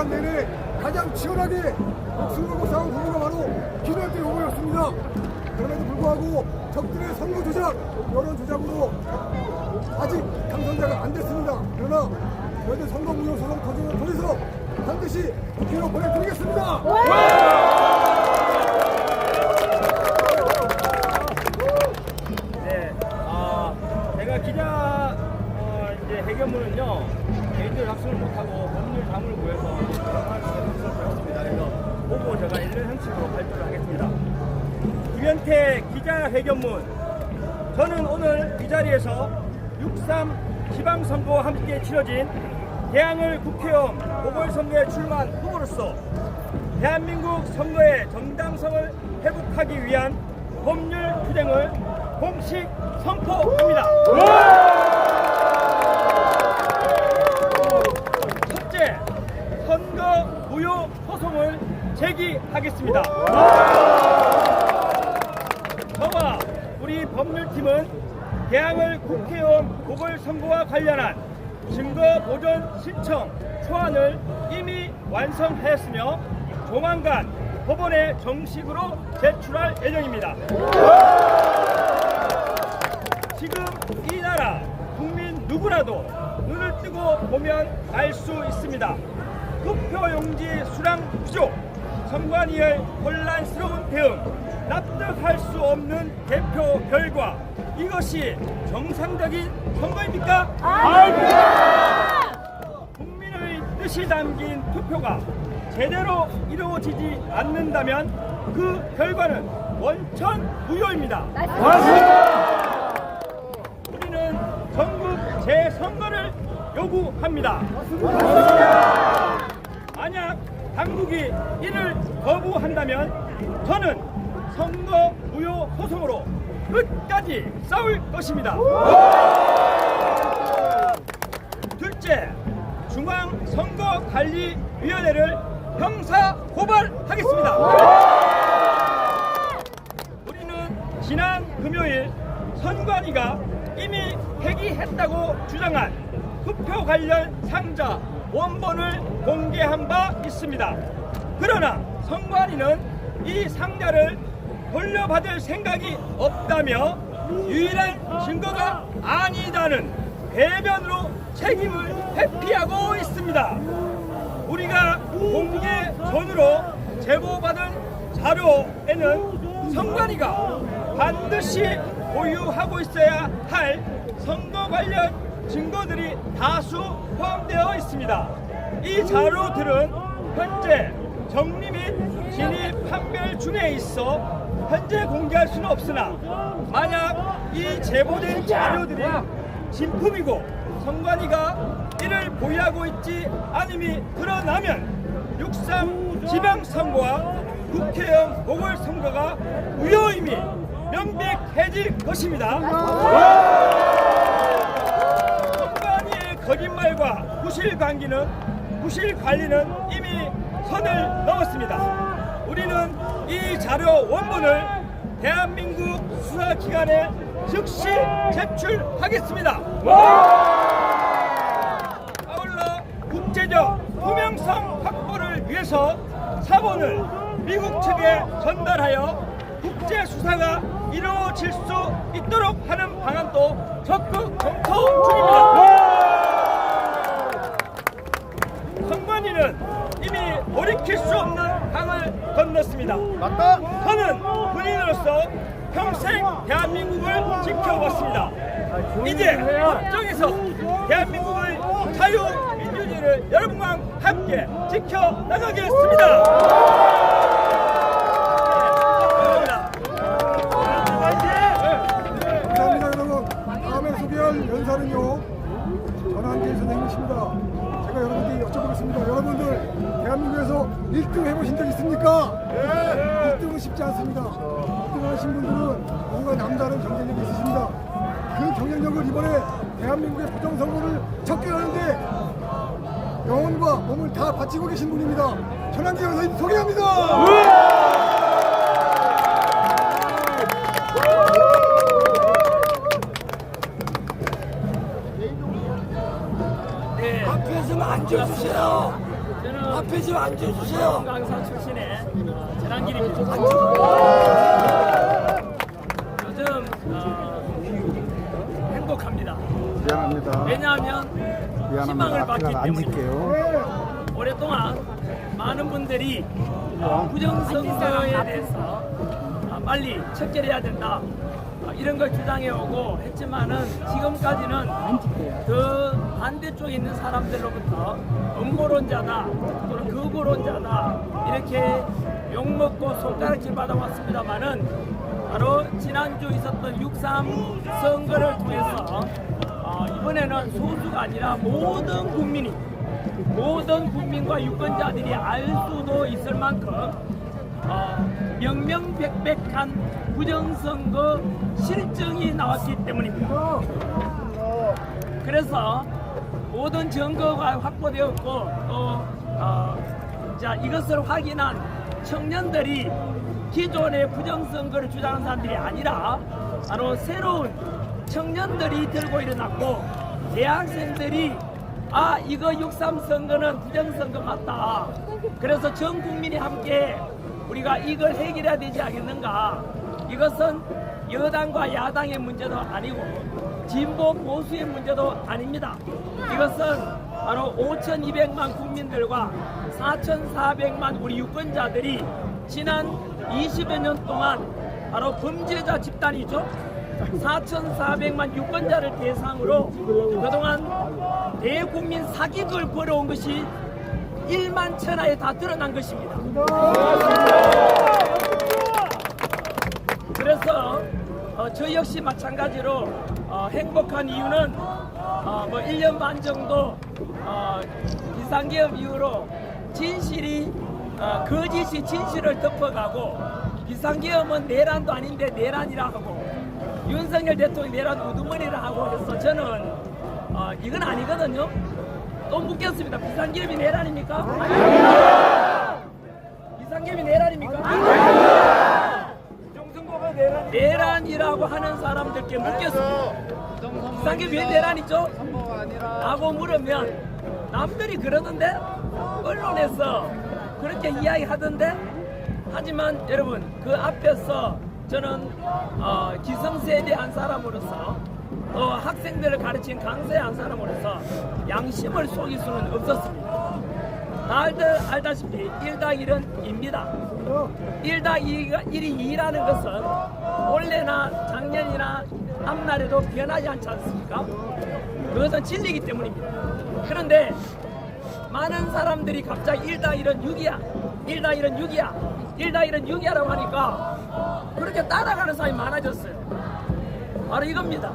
기간 내내 가장 치열하게 목숨을 싸운 후보가 바로 김현태 후보였습니다. 그럼에도 불구하고 적들의 선거 조작, 여론 조작으로 아직 당선자가 안 됐습니다. 그러나 저희들 선거 무효 소송 거정을 통해서 반드시 국회로 보내드리겠습니다. 네, 제가 기자 이제 해결문은요 개인적으로 학습을 못하고 법률 자문을 구해서 학습을 배웠습니다. 그래서 보고 제가 이런 형식으로 발표를 하겠습니다. 김현태 기자 회견문. 저는 오늘 이 자리에서 6.3 지방선거와 함께 치러진 대항을 국회의원 보궐선거에 출마한 후보로서 대한민국 선거의 정당성을 회복하기 위한 법률 투쟁을 공식 선포합니다. 첫째, 선거 무효 소송을 제기하겠습니다. 저와 우리 법률팀은 대항을 국회의원 보궐선거와 관련한 증거 보존 신청 초안을 이미 완성하였으며 조만간 법원에 정식으로 제출할 예정입니다. 지금 이 나라 국민 누구라도 눈을 뜨고 보면 알 수 있습니다. 투표용지 수량 부족, 선관위의 혼란스러운 대응, 납득할 수 없는 개표 결과, 이것이 정상적인 선거입니까? 아닙니다. 국민의 뜻이 담긴 투표가 제대로 이루어지지 않는다면 그 결과는 원천 무효입니다. 맞습니다. 우리는 전국 재선거를 요구합니다. 맞습니다. 만약 당국이 이를 거부한다면 저는 선거 무효 소송으로 끝까지 싸울 것입니다. 둘째, 중앙선거관리위원회를 형사 고발하겠습니다. 우리는 지난 금요일 선관위가 이미 폐기했다고 주장한 투표 관련 상자 원본을 공개한 바 있습니다. 그러나 선관위는 이 상자를 돌려받을 생각이 없다며 유일한 증거가 아니다는 배변으로 책임을 회피하고 있습니다. 우리가 공개 전으로 제보받은 자료에는 선관위가 반드시 보유하고 있어야 할 선거 관련 증거들이 다수 포함되어 있습니다. 이 자료들은 현재 정리 및 진입 판별 중에 있어 현재 공개할 수는 없으나 만약 이 제보된 자료들이 진품이고 선관위가 이를 보유하고 있지 않음이 드러나면 6.3 지방선거와 국회의원 보궐선거가 무효임이 명백해질 것입니다. 선관위의 거짓말과 부실관리는 이미 선을 넘었습니다. 우리는 이 자료 원본을 대한민국 수사기관에 즉시 제출하겠습니다. 아울러 국제적 투명성 확보를 위해서 사본을 미국 측에 전달하여 국제 수사가 이루어질 수 있도록 하는 방안도 적극 검토 중입니다. 선관위는 이미 돌이킬 수 없는 강을 건넜습니다. 맞다. 저는 군인으로서 평생 대한민국을 지켜왔습니다. 이제 법정에서 대한민국의 자유민주주의를 여러분과 함께 지켜나가겠습니다. 감사합니다 여러분. 다음에 소개할 연사는요 전한길 선생님이십니다. 제가 여러분께 여쭤보겠습니다. 여러분들 대한민국에서 1등 해보신 적 있습니까? 네. 1등은 쉽지 않습니다. 1등 하신 분들은 뭔가 남다른 경쟁력이 있으십니다. 그 경쟁력을 이번에 대한민국의 부정선거를 척결하는데 영혼과 몸을 다 바치고 계신 분입니다. 전한길 선생님 소개합니다. 앞에 좀 앉아주세요. 앞에 희망을 받기 때문에 앉을게요. 오랫동안 많은 분들이 부정선거에 대해서 빨리 척결해야 된다 이런 걸 주장해오고 했지만은 지금까지는 그 반대쪽에 있는 사람들로부터 음모론자다 또는 극우론자다 이렇게 욕먹고 손가락질 받아왔습니다만은 바로 지난주 있었던 6.3 선거를 통해서 이번에는 소수가 아니라 모든 국민과 유권자들이 알 수도 있을 만큼 명명백백한 부정선거 실정이 나왔기 때문입니다. 그래서 모든 증거가 확보되었고 또 이것을 확인한 청년들이 기존의 부정선거를 주장하는 사람들이 아니라 바로 새로운 청년들이 들고 일어났고 대학생들이 이거 6.3 선거는 부정선거 맞다. 그래서 전 국민이 함께 우리가 이걸 해결해야 되지 않겠는가. 이것은 여당과 야당의 문제도 아니고 진보 보수의 문제도 아닙니다. 이것은 바로 5,200만 국민들과 4,400만 우리 유권자들이 지난 20여 년 동안 바로 범죄자 집단이죠. 4,400만 유권자를 대상으로 그동안 대국민 사기극을 벌여온 것이 1만 천하에 다 드러난 것입니다. 그래서 저 역시 마찬가지로 행복한 이유는 뭐 1년 반 정도 비상계엄 이후로 진실이 거짓이 진실을 덮어가고 비상계엄은 내란도 아닌데 내란이라 하고 윤석열 대통령이 내란 우두머리를 하고 해서 저는 이건 아니거든요. 또 묻겠습니다. 비상계엄이 내란입니까? 아닙니다. 비상계엄이 내란입니까? 아닙니다. 정선거가 내란이라고 하는 사람들께 묻겠습니다. 비상계엄이 왜 내란이죠? 라고 물으면 남들이 그러던데 언론에서 그렇게 이야기하던데 하지만 여러분 그 앞에서 저는 기성세대의 한 사람으로서 학생들을 가르친 강사의 한 사람으로서 양심을 속일 수는 없었습니다. 다들 알다시피 1+1은 2입니다. 1+1이 2라는 것은 올해나 작년이나 앞날에도 변하지 않지 않습니까? 그것은 진리이기 때문입니다. 그런데 많은 사람들이 갑자기 1+1은 6이야 1+1은 6이야 1+1은 6이야라고 하니까 그렇게 따라가는 사람이 많아졌어요. 바로 이겁니다.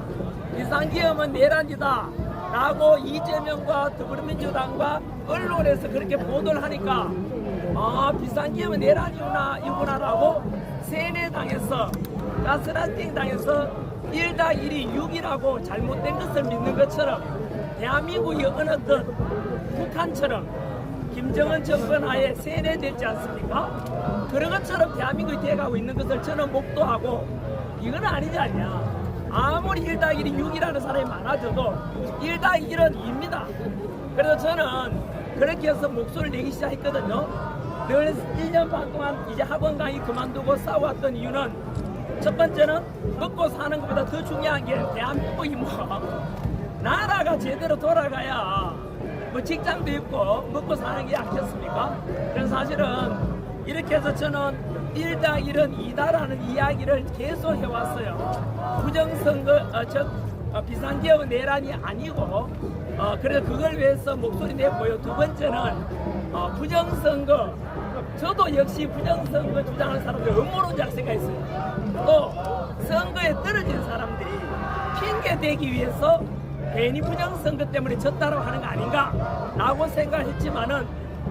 비상계엄은 내란이다 라고 이재명과 더불어민주당과 언론에서 그렇게 보도를 하니까 비상계엄은 내란이구나 이구나 라고 세뇌당해서 가스라이팅 당해서 1+1이 6이라고 잘못된 것을 믿는 것처럼 대한민국이 어느 것 북한처럼 김정은 정권 하에 세뇌됐지 않습니까? 그런 것처럼 대한민국이 돼가고 있는 것을 저는 목도하고 이건 아니지 않냐. 아무리 1+1이 6이라는 사람이 많아져도 1+1은 2입니다. 그래서 저는 그렇게 해서 목소리를 내기 시작했거든요. 늘 1년 반 동안 이제 학원 강의 그만두고 싸워왔던 이유는 첫 번째는 먹고 사는 것보다 더 중요한 게 대한민국이 나라가 제대로 돌아가야 뭐 직장도 있고 먹고 사는 게 아니겠습니까? 그래서 사실은 이렇게 해서 저는 1+1은 2다라는 이야기를 계속 해왔어요. 부정선거, 비상계엄 내란이 아니고 그래서 그걸 위해서 목소리 내고요. 두 번째는 부정선거, 저도 역시 부정선거 주장하는 사람들 음모론자를 생각했어요. 또 선거에 떨어진 사람들이 핑계 대기 위해서 괜히 부정선거 때문에 졌다라고 하는 거 아닌가 라고 생각을 했지만은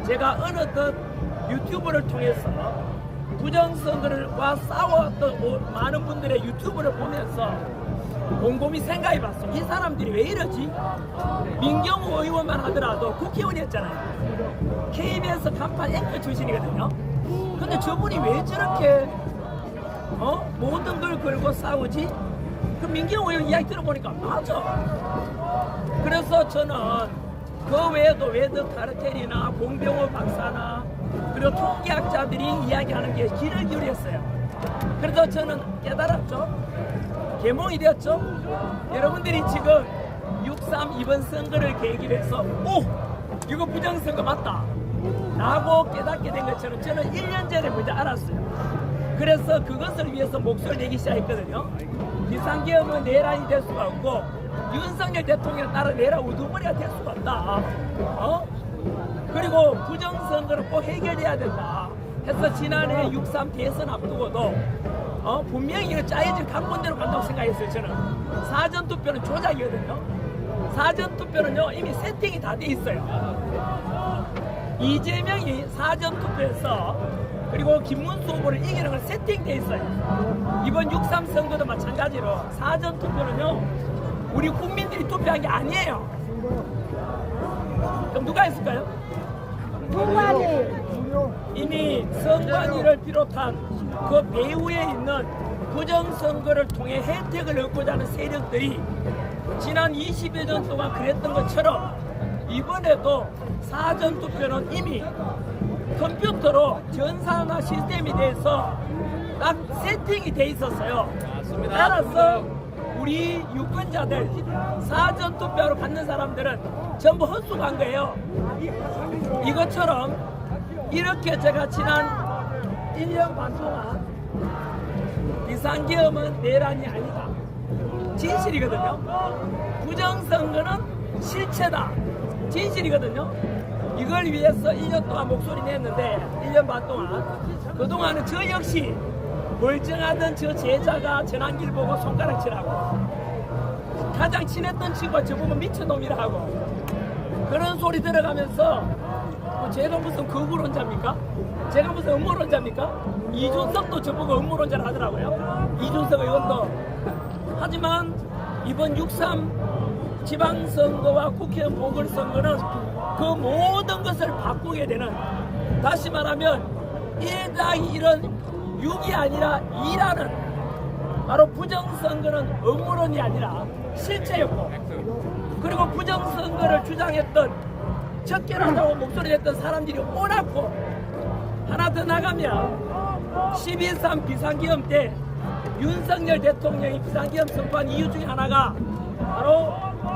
제가 어느덧 유튜브를 통해서 부정선거와 싸웠던 많은 분들의 유튜브를 보면서 곰곰이 생각해봤어. 이 사람들이 왜 이러지? 민경우 의원만 하더라도 국회의원이었잖아요. KBS 간판 앵커 출신이거든요. 근데 저분이 왜 저렇게 모든 걸 걸고 싸우지? 그 민경우 의원 이야기 들어보니까 맞아. 그래서 저는 그 외에도 웨드 카르텔이나 공병호 박사나 그리고 통계학자들이 이야기하는 게 귀를 기울였어요. 그래서 저는 깨달았죠. 계몽이 되었죠. 여러분들이 지금 6.3 이번 선거를 계기로 해서 이거 부정선거 맞다 라고 깨닫게 된 것처럼 저는 1년 전에 먼저 알았어요. 그래서 그것을 위해서 목소리를 내기 시작했거든요. 비상계엄은 내란이 될 수가 없고 윤석열 대통령에 따라 내란 우두머리가 될 수가 없다. 그리고 부정선거를 꼭 해결해야 된다 해서 지난해 6.3 대선 앞두고도 분명히 이거 짜여진 각본대로 간다고 생각했어요. 저는 사전투표는 조작이거든요. 사전투표는요 이미 세팅이 다 돼 있어요. 이재명이 사전투표에서 그리고 김문수 후보를 이기는 건 세팅돼 있어요. 이번 6.3 선거도 마찬가지로 사전투표는요 우리 국민들이 투표한 게 아니에요. 그럼 누가 했을까요? 이미 선관위를 비롯한 그 배후에 있는 부정선거를 통해 혜택을 얻고자 하는 세력들이 지난 20여 년 동안 그랬던 것처럼 이번에도 사전투표는 이미 컴퓨터로 전산화 시스템이 돼서 딱 세팅이 돼 있었어요. 따라서 우리 유권자들 사전투표로 받는 사람들은 전부 헛수고한 거예요. 이것처럼 이렇게 제가 지난 1년 반 동안 비상계엄은 내란이 아니다 진실이거든요. 부정선거는 실체다 진실이거든요. 이걸 위해서 1년 동안 목소리 냈는데 1년 반 동안 그동안은 저 역시 멀쩡하던 저 제자가 전환기를 보고 손가락질하고 가장 친했던 친구가 저보고 미친놈이라 하고 그런 소리 들어가면서 제가 무슨 거구론자입니까? 제가 무슨 음모론자입니까? 이준석도 저보고 음모론자를 하더라고요. 이준석 의원도. 하지만 이번 6.3 지방선거와 국회의원 보궐선거는 그 모든 것을 바꾸게 되는, 다시 말하면 1-1은 6이 아니라 2라는, 바로 부정선거는 음모론이 아니라 실체였고, 그리고 부정선거를 주장했던, 척결하자고 목소리 냈던 사람들이 옳았고, 하나 더 나가면 12.3 비상계엄 때 윤석열 대통령이 비상계엄 선포한 이유 중에 하나가 바로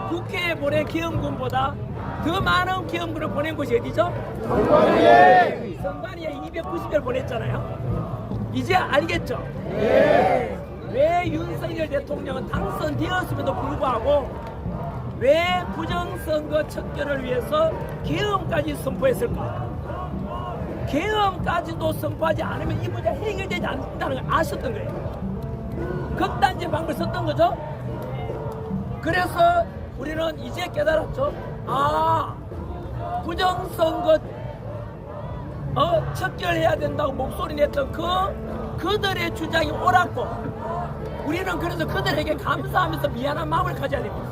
국회에 보낸 계엄군보다 더 많은 계엄군을 보낸 곳이 어디죠? 선관위에 290을 보냈잖아요. 이제 알겠죠? 왜 윤석열 대통령은 당선되었음에도 불구하고 왜 부정선거 척결을 위해서 계엄까지 선포했을까? 계엄까지도 선포하지 않으면 이 문제 해결되지 않는다는 걸 아셨던 거예요. 극단적 방법을 썼던 거죠. 그래서 우리는 이제 깨달았죠. 아, 부정선거 척결해야 된다고 목소리 냈던 그들의 주장이 옳았고, 우리는 그래서 그들에게 감사하면서 미안한 마음을 가져야 됩니다.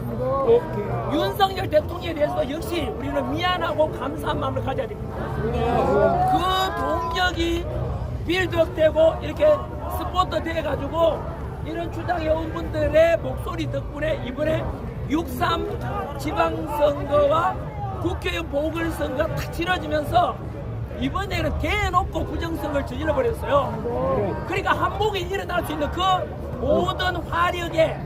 윤석열 대통령에 대해서 역시 우리는 미안하고 감사한 마음을 가져야 됩니다. 그 동력이 빌드업되고 이렇게 스포트 돼가지고 이런 주장해온 분들의 목소리 덕분에 이번에 6.3 지방선거와 국회의원 보궐선거가 탁 치러지면서 이번에는 대놓고 부정선거를 저질러 버렸어요. 그러니까 한복이 일어날 수 있는 그 모든 화력에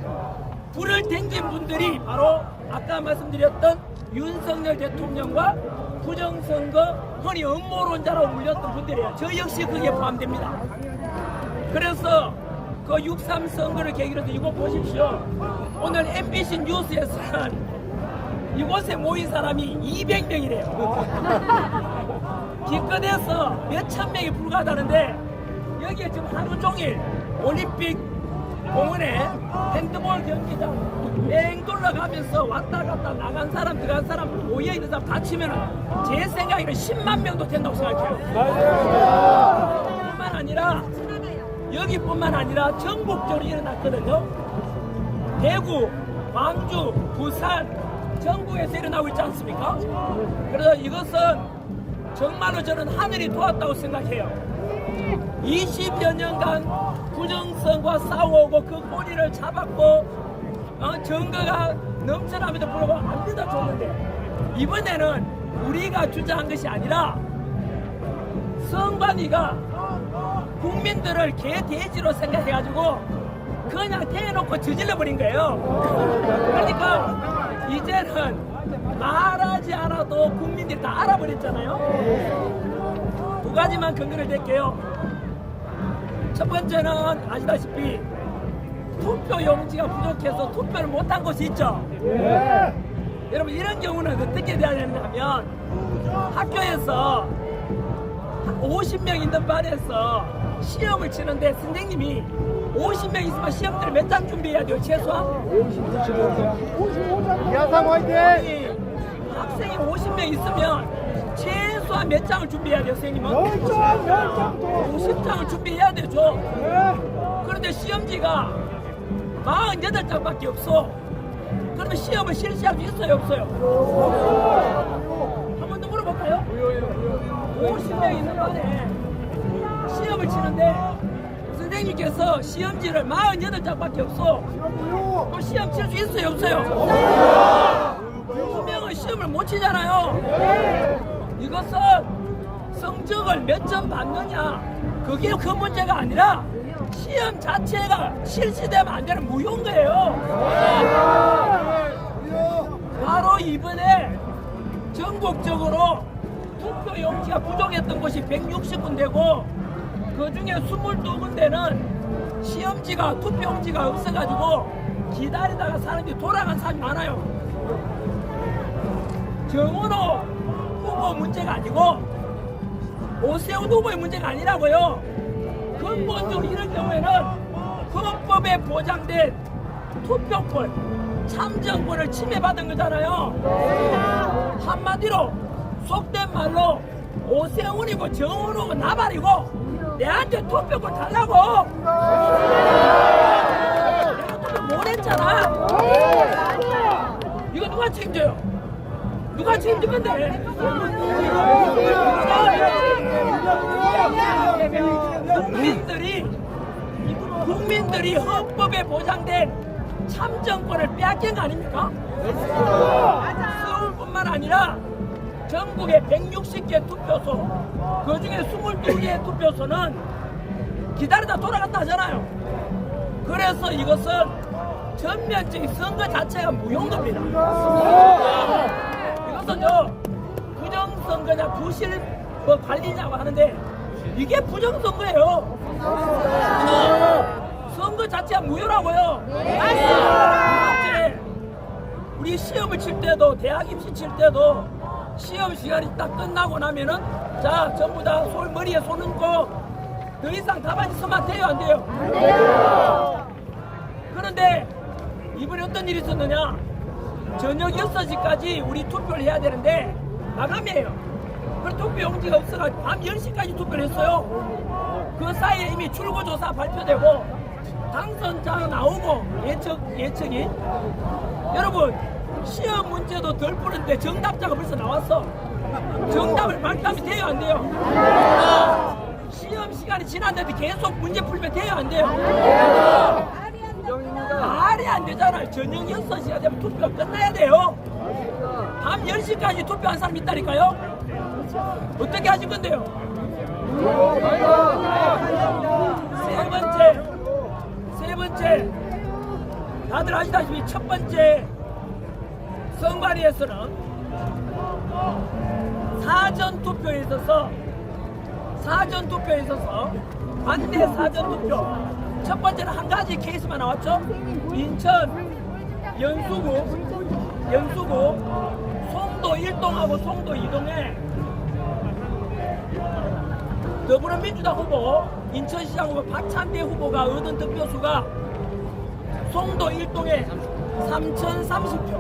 불을 댕긴 분들이 바로 아까 말씀드렸던 윤석열 대통령과 부정선거 흔히 음모론자라고 불렸던 분들이에요. 저 역시 거기에 포함됩니다. 그래서 그 6.3 선거를 계기로 해서 이거 보십시오. 오늘 MBC 뉴스에서는 이곳에 모인 사람이 200명이래요. 기껏해서 몇천 명이 불과하다는데 여기에 지금 하루 종일 올림픽 공원에 핸드볼 경기장 뺑 돌아가면서 왔다 갔다 나간 사람 들어간 사람 모여있는 사람 다치면은 제 생각에는 10만 명도 된다고 생각해요. 뿐만 아니라 여기뿐만 아니라 전국적으로 일어났거든요. 대구, 광주, 부산, 전국에서 일어나고 있지 않습니까? 그래서 이것은 정말로 저는 하늘이 도왔다고 생각해요. 20여 년간 부정선거와 싸워오고 그 꼬리를 잡았고 증거가 넘쳐남에도 불구하고 안 믿어줬는데, 이번에는 우리가 주장한 것이 아니라 선관위가 국민들을 개돼지로 생각해가지고 그냥 대놓고 저질러 버린 거예요. 그러니까 이제는 말하지 않아도 국민들이 다 알아버렸잖아요. 두 가지만 근거를 댈게요. 첫 번째는 아시다시피 투표 용지가 부족해서 투표를 못한 곳이 있죠. 여러분 이런 경우는 어떻게 돼야 되느냐면 학교에서 50명 있는 반에서 시험을 치는데 선생님이 50명 있으면 시험지를 몇 장 준비해야 돼요? 최소한? 야상 화이팅! 아니, 학생이 50명 있으면 최소한 몇 장을 준비해야 돼요, 선생님은? 50장을 준비해야 되죠. 그런데 시험지가 48장밖에 없어. 그러면 시험을 실시할 수 있어요, 없어요? 한 번 더 물어볼까요? 50명 있는 반에 시험을 치는데 선생님께서 시험지를 48장밖에 없어. 그럼 시험 칠 수 있어요, 없어요? 분명히 시험을 못 치잖아요. 이것은 성적을 몇 점 받느냐 그게 그 문제가 아니라 시험 자체가 실시되면 안 되는 무효인 거예요. 바로 이번에 전국적으로 투표 용지가 부족했던 곳이 160군데고 그 중에 22군데는 시험지가 투표 용지가 없어가지고 기다리다가 사람들이 돌아간 사람이 많아요. 정원호 후보 문제가 아니고 오세훈 후보의 문제가 아니라고요. 근본적으로 이런 경우에는 헌법에 보장된 투표권, 참정권을 침해받은 거잖아요. 한마디로 속된 말로 오세훈이고 정원호고 나발이고 내한테 투표권 달라고. 내가 투표 못 했잖아. 이거 누가 책임져요? 누가 책임질 건데? 국민들이 헌법에 보장된 참정권을 빼앗긴 거 아닙니까? 서울뿐만 아니라 전국의 160개 투표소, 그 중에 22개의 투표소는 기다리다 돌아갔다 하잖아요. 그래서 이것은 전면적인 선거 자체가 무효인 겁니다. 이것은요, 부정선거냐 부실 관리냐고 하는데 이게 부정선거예요. 선거 자체가 무효라고요. 우리 시험을 칠 때도 대학 입시 칠 때도 시험 시간이 딱 끝나고 나면은 자 전부 다 머리에 손 얹고 더 이상 답안지 쓰면 돼요, 안 돼요? 그런데 이번에 어떤 일이 있었느냐, 저녁 6시까지 우리 투표를 해야 되는데 마감이에요. 그래서 투표 용지가 없어가지고 밤 10시까지 투표를 했어요. 그 사이에 이미 출구조사 발표되고 당선자 나오고 예측이 여러분 시험 문제도 덜 푸는데 정답자가 벌써 나왔어. 정답을 발표하면 돼요, 안 돼요? 시험 시간이 지났는데 계속 문제 풀면 돼요, 안 돼요? 말이 안 되잖아요. 저녁 6시가 되면 투표가 끝나야 돼요. 밤 10시까지 투표한 사람 있다니까요? 어떻게 하실 건데요? 세 번째, 다들 아시다시피 첫 번째 선관위에서는 사전 투표에 있어서 반대 사전 투표 첫 번째는 한 가지 케이스만 나왔죠. 인천 연수구 송도 1동하고 송도 2동에 더불어민주당 후보 인천시장 후보 박찬대 후보가 얻은 득표수가 송도 1동에 3,030표,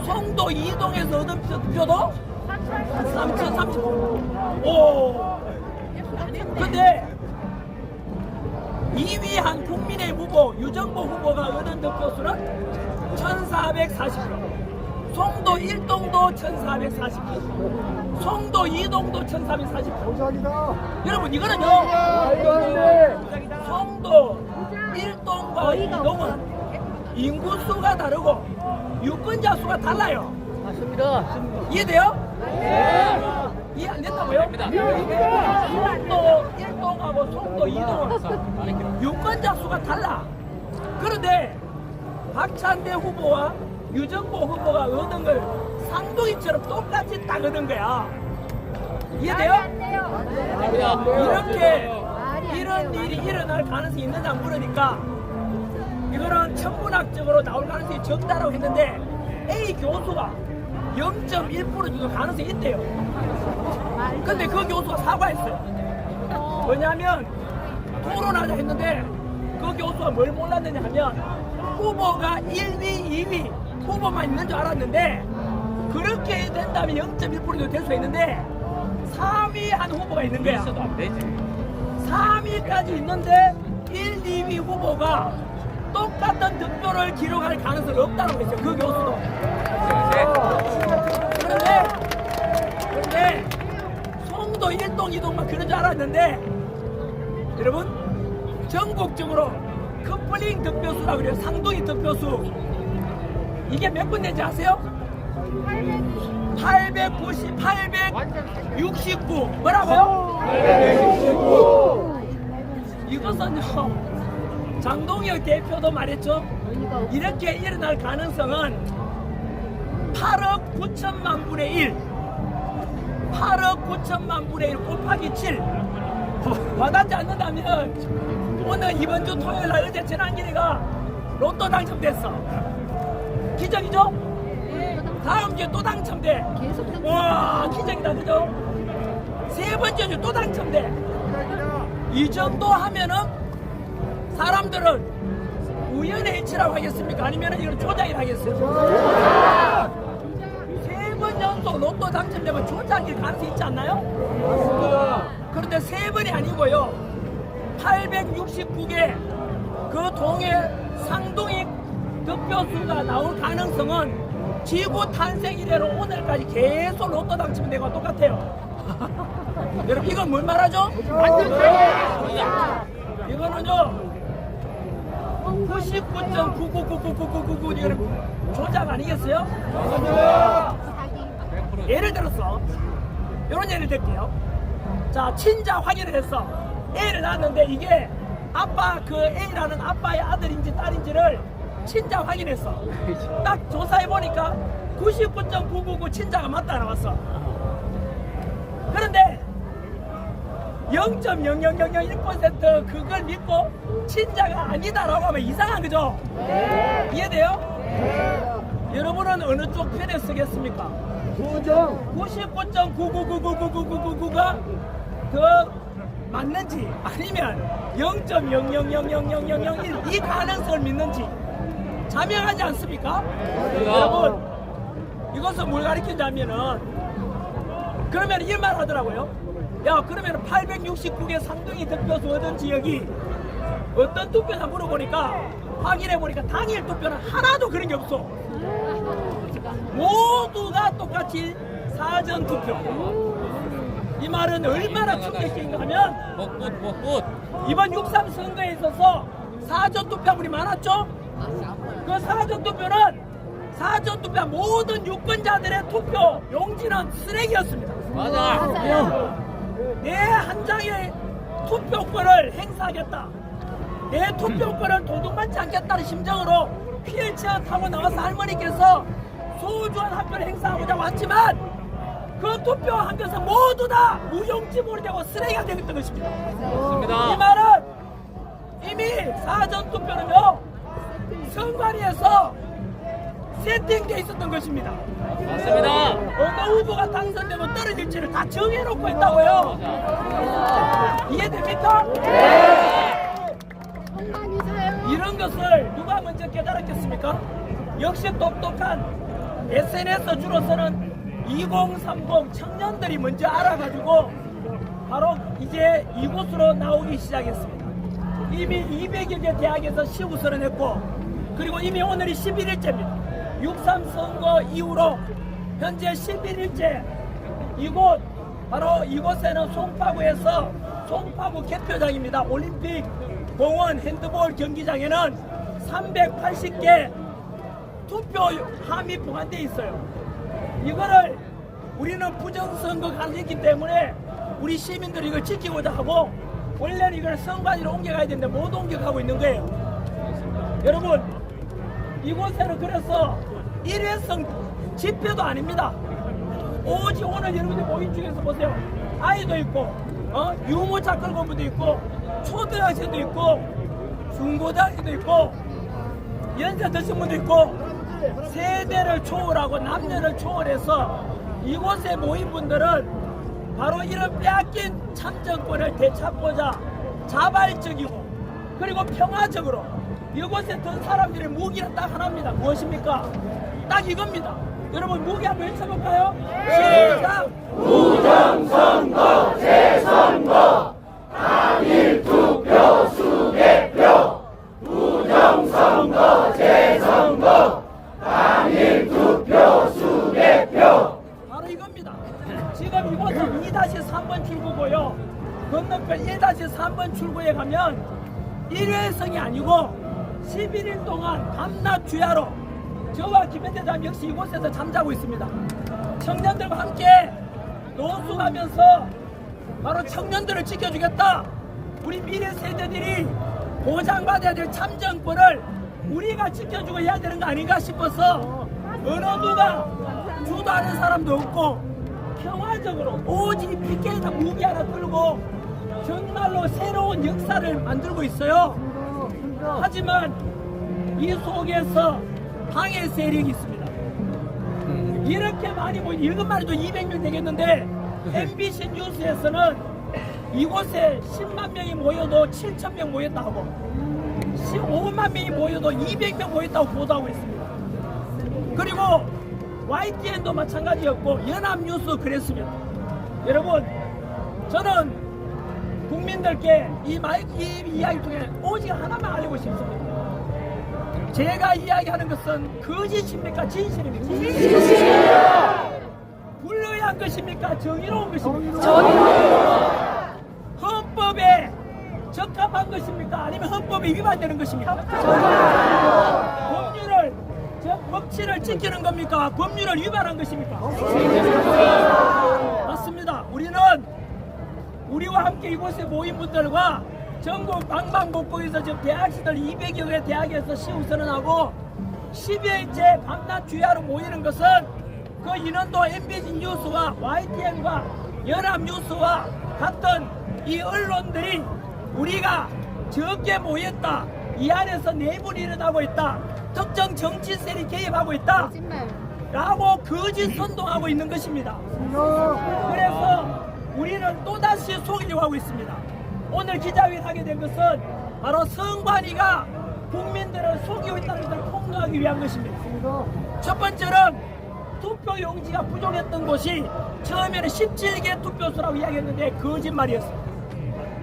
송도 2동에서 얻은 득표도 3,030표. 오. 근데 2위한 국민의힘 후보 유정보 후보가 얻은 득표수는 1,440표. 송도 1동도 1,440표, 송도 2동도 1,440표. 여러분 이거는요, 송도 1동과 2동은 인구수가 다르고 유권자 수가 달라요. 맞습니다. 이해돼요? 네. 이해 안 된다고요? 송도 1동하고 송도 2동은 유권자 수가 달라. 그런데 박찬대 후보와 유정보 후보가 얻은 걸 상동이처럼 똑같이 딱 얻은 거야. 이해돼요? 이렇게 이런 일이 일어날 가능성이 있느냐 물으니까 이거는 천문학적으로 나올 가능성이 적다라고 했는데 A 교수가 0.1% 정도 가능성이 있대요. 근데 그 교수가 사과했어요. 뭐냐면 토론하자 했는데 그 교수가 뭘 몰랐느냐 하면 후보가 1위, 2위 후보만 있는 줄 알았는데 그렇게 된다면 0.1%도 될 수 있는데 3위 한 후보가 있는 거야. 3위까지 있는데 1, 2위 후보가 똑같은 득표를 기록할 가능성이 없다고 했어요. 그 교수도. 그런데 송도 1동, 2동만 그런 줄 알았는데 여러분 전국적으로 커플링 득표수라고 그래요. 상동이 득표수. 이게 몇 번 되지 아세요? 869. 뭐라고요? 869. 이것은 장동혁 대표도 말했죠. 이렇게 일어날 가능성은 8억 9천만 분의 1. 8억 9천만 분의 1 곱하기 7. 와닿지 않는다면 오늘 이번 주 토요일 날 어제 전환길이가 로또 당첨됐어. 기적이죠? 다음 주에 또 당첨돼. 와 기적이다 그죠? 세 번째 주 또 당첨돼. 이 정도 하면은 사람들은 우연의 일치라고 하겠습니까? 아니면 이건 조작이라고 하겠어요? 세 번 연속 로또 당첨되면 조작일 가능성이 있지 않나요? 그런데 세 번이 아니고요 869개 그 동해 상동이 득표수가 나올 가능성은 지구 탄생 이래로 오늘까지 계속 로또 당첨된 거와 똑같아요. 여러분 이건 뭘 말하죠? 이거는요 99.9999999 이거는 조작 아니겠어요? 예를 들어서 이런 예를 들게요. 자 친자 확인을 했어. A를 낳았는데 이게 아빠 그 A라는 아빠의 아들인지 딸인지를 친자 확인했어. 딱 조사해 보니까 99.999 친자가 맞다 나왔어. 그런데 0.00001% 그걸 믿고 친자가 아니다라고 하면 이상한 거죠? 네. 이해돼요? 여러분은 어느 쪽 편에 쓰겠습니까? 99.999999999가 더 맞는지 아니면 0.0000001 이 가능성을 믿는지 자명하지 않습니까? 여러분 이것은 뭘 가리킨다면은 그러면 이 말 하더라고요. 야 그러면 869개 상등이 득표수 얻은 지역이 어떤 투표나 물어보니까 확인해보니까 당일 투표는 하나도 그런 게 없어. 모두가 똑같이 사전투표. 이 말은 얼마나 충격적인가 하면 이번 6.3 선거에 있어서 사전투표물이 많았죠? 그 사전투표는 사전투표한 모든 유권자들의 투표 용지는 쓰레기였습니다. 맞아. 내 한 장의 투표권을 행사하겠다. 내 투표권을 도둑맞지 않겠다는 심정으로 휠체어 타고 나와서 할머니께서 소중한 한 표를 행사하고자 왔지만 그 투표한 것은 모두 다 무용지물이 되고 쓰레기가 되었던 것입니다. 맞습니다. 이 말은 이미 사전투표는요 선관위에서 세팅되어 있었던 것입니다. 맞습니다. 어느 후보가 당선되면 떨어질지를 다 정해놓고 있다고요. 이해됩니까? 네. 이런 것을 누가 먼저 깨달았겠습니까? 역시 똑똑한 SNS 주로 쓰는 2030 청년들이 먼저 알아가지고 바로 이제 이곳으로 나오기 시작했습니다. 이미 200여 개 대학에서 시우선을 했고 그리고 이미 오늘이 11일째입니다. 6.3 선거 이후로 현재 11일째 이곳 바로 이곳에는 송파구에서 송파구 개표장입니다. 올림픽 공원 핸드볼 경기장에는 380개 투표 함이 보관되어 있어요. 이거를 우리는 부정선거 가능성이 있기 때문에 우리 시민들이 이걸 지키고자 하고 원래는 이걸 선관위로 옮겨가야 되는데 못 옮겨가고 있는 거예요. 여러분, 이곳에는 그래서 일회성 집회도 아닙니다. 오직 오늘 여러분들 모임 중에서 보세요. 아이도 있고, 유모차 끌고 온 분도 있고, 초등학생도 있고, 중고등학생도 있고, 연세 드신 분도 있고, 세대를 초월하고 남녀를 초월해서 이곳에 모인 분들은 바로 이런 빼앗긴 참정권을 되찾고자 자발적이고 그리고 평화적으로 이곳에 든 사람들의 무기는 딱 하나입니다. 무엇입니까? 딱 이겁니다. 여러분 무기 한번 외쳐볼까요? 시작! 부정선거 재선거 당일 투표 수개표 부정선거 재선거 당일 투표 수개표 바로 이겁니다. 지금 이곳은 2-3번 출구고요. 건너편 1-3번 출구에 가면 일회성이 아니고 11일 동안 밤낮 주야로 저와 김현태 장 역시 이곳에서 잠자고 있습니다. 청년들과 함께 노숙하면서 바로 청년들을 지켜주겠다. 우리 미래 세대들이 보장받아야 될 참정권을 우리가 지켜주고 해야 되는 거 아닌가 싶어서 어느 누가 주도하는 사람도 없고 평화적으로 오직 피켓에다 무기 하나 들고 정말로 새로운 역사를 만들고 있어요. 하지만 이 속에서 방해 세력이 있습니다. 이렇게 많이 모인 이것만 해도 200명 되겠는데 MBC 뉴스에서는 이곳에 10만 명이 모여도 7천 명 모였다고 15만 명이 모여도 200명 모였다고 보도하고 있습니다. 그리고 YTN도 마찬가지였고 연합뉴스 그랬습니다. 여러분 저는 국민들께 이 이야기를 통해 오직 하나만 알리고 싶습니다. 제가 이야기하는 것은 거짓입니까? 진실입니까? 진실이에요. 불의한 것입니까? 정의로운 것입니까? 정의로운 헌법에 적합한 것입니까? 아니면 헌법에 위반되는 것입니까? 법률을 법치를 지키는 겁니까? 법률을 위반한 것입니까? 맞습니다. 우리는 우리와 함께 이곳에 모인 분들과 전국 방방곡곡에서 지금 대학생들 200여 개 대학에서 시우선언하고 10여일째 밤낮 주야로 모이는 것은 그 인원도 MBC 뉴스와 YTN과 연합뉴스와 같은 이 언론들이 우리가 적게 모였다. 이 안에서 내분이 일어나고 있다. 특정 정치 세력이 개입하고 있다. 라고 거짓 선동하고 있는 것입니다. 그래서 우리는 또다시 속이려고 하고 있습니다. 오늘 기자회견 하게 된 것은 바로 선관위가 국민들을 속이고 있다는 것을 폭로하기 위한 것입니다. 첫 번째는 투표용지가 부족했던 곳이 처음에는 17개 투표소라고 이야기했는데 거짓말이었습니다.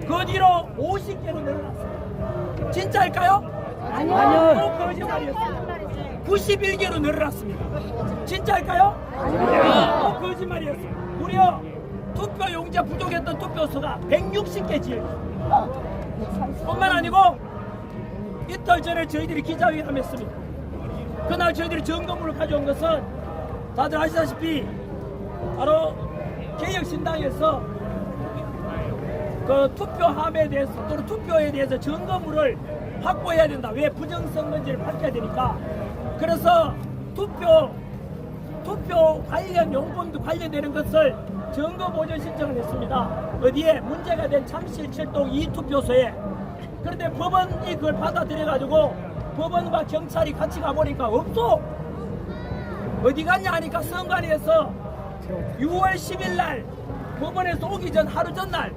그 뒤로 50개로 늘어났습니다. 진짜일까요? 아니요. 또 거짓말이었습니다. 91개로 늘어났습니다. 진짜일까요? 아니요. 또 거짓말이었습니다. 무려 투표용지가 부족했던 투표소가 160개 지역입니다. 뿐만 아니고 이틀 전에 저희들이 기자회견을 했습니다. 그날 저희들이 점검을 가져온 것은 다들 아시다시피 바로 개혁신당에서 그 투표함에 대해서 또는 투표에 대해서 점검을 확보해야 된다. 왜 부정선거인지를 밝혀야 되니까. 그래서 투표 관련 용품도 관련되는 것을 점검 보전 신청을 했습니다. 어디에 문제가 된 잠실 7동 2투표소에. 그런데 법원이 그걸 받아들여가지고 법원과 경찰이 같이 가보니까 없어. 어디 갔냐 하니까 선관위에서 6월 10일 날 법원에서 오기 전 하루 전날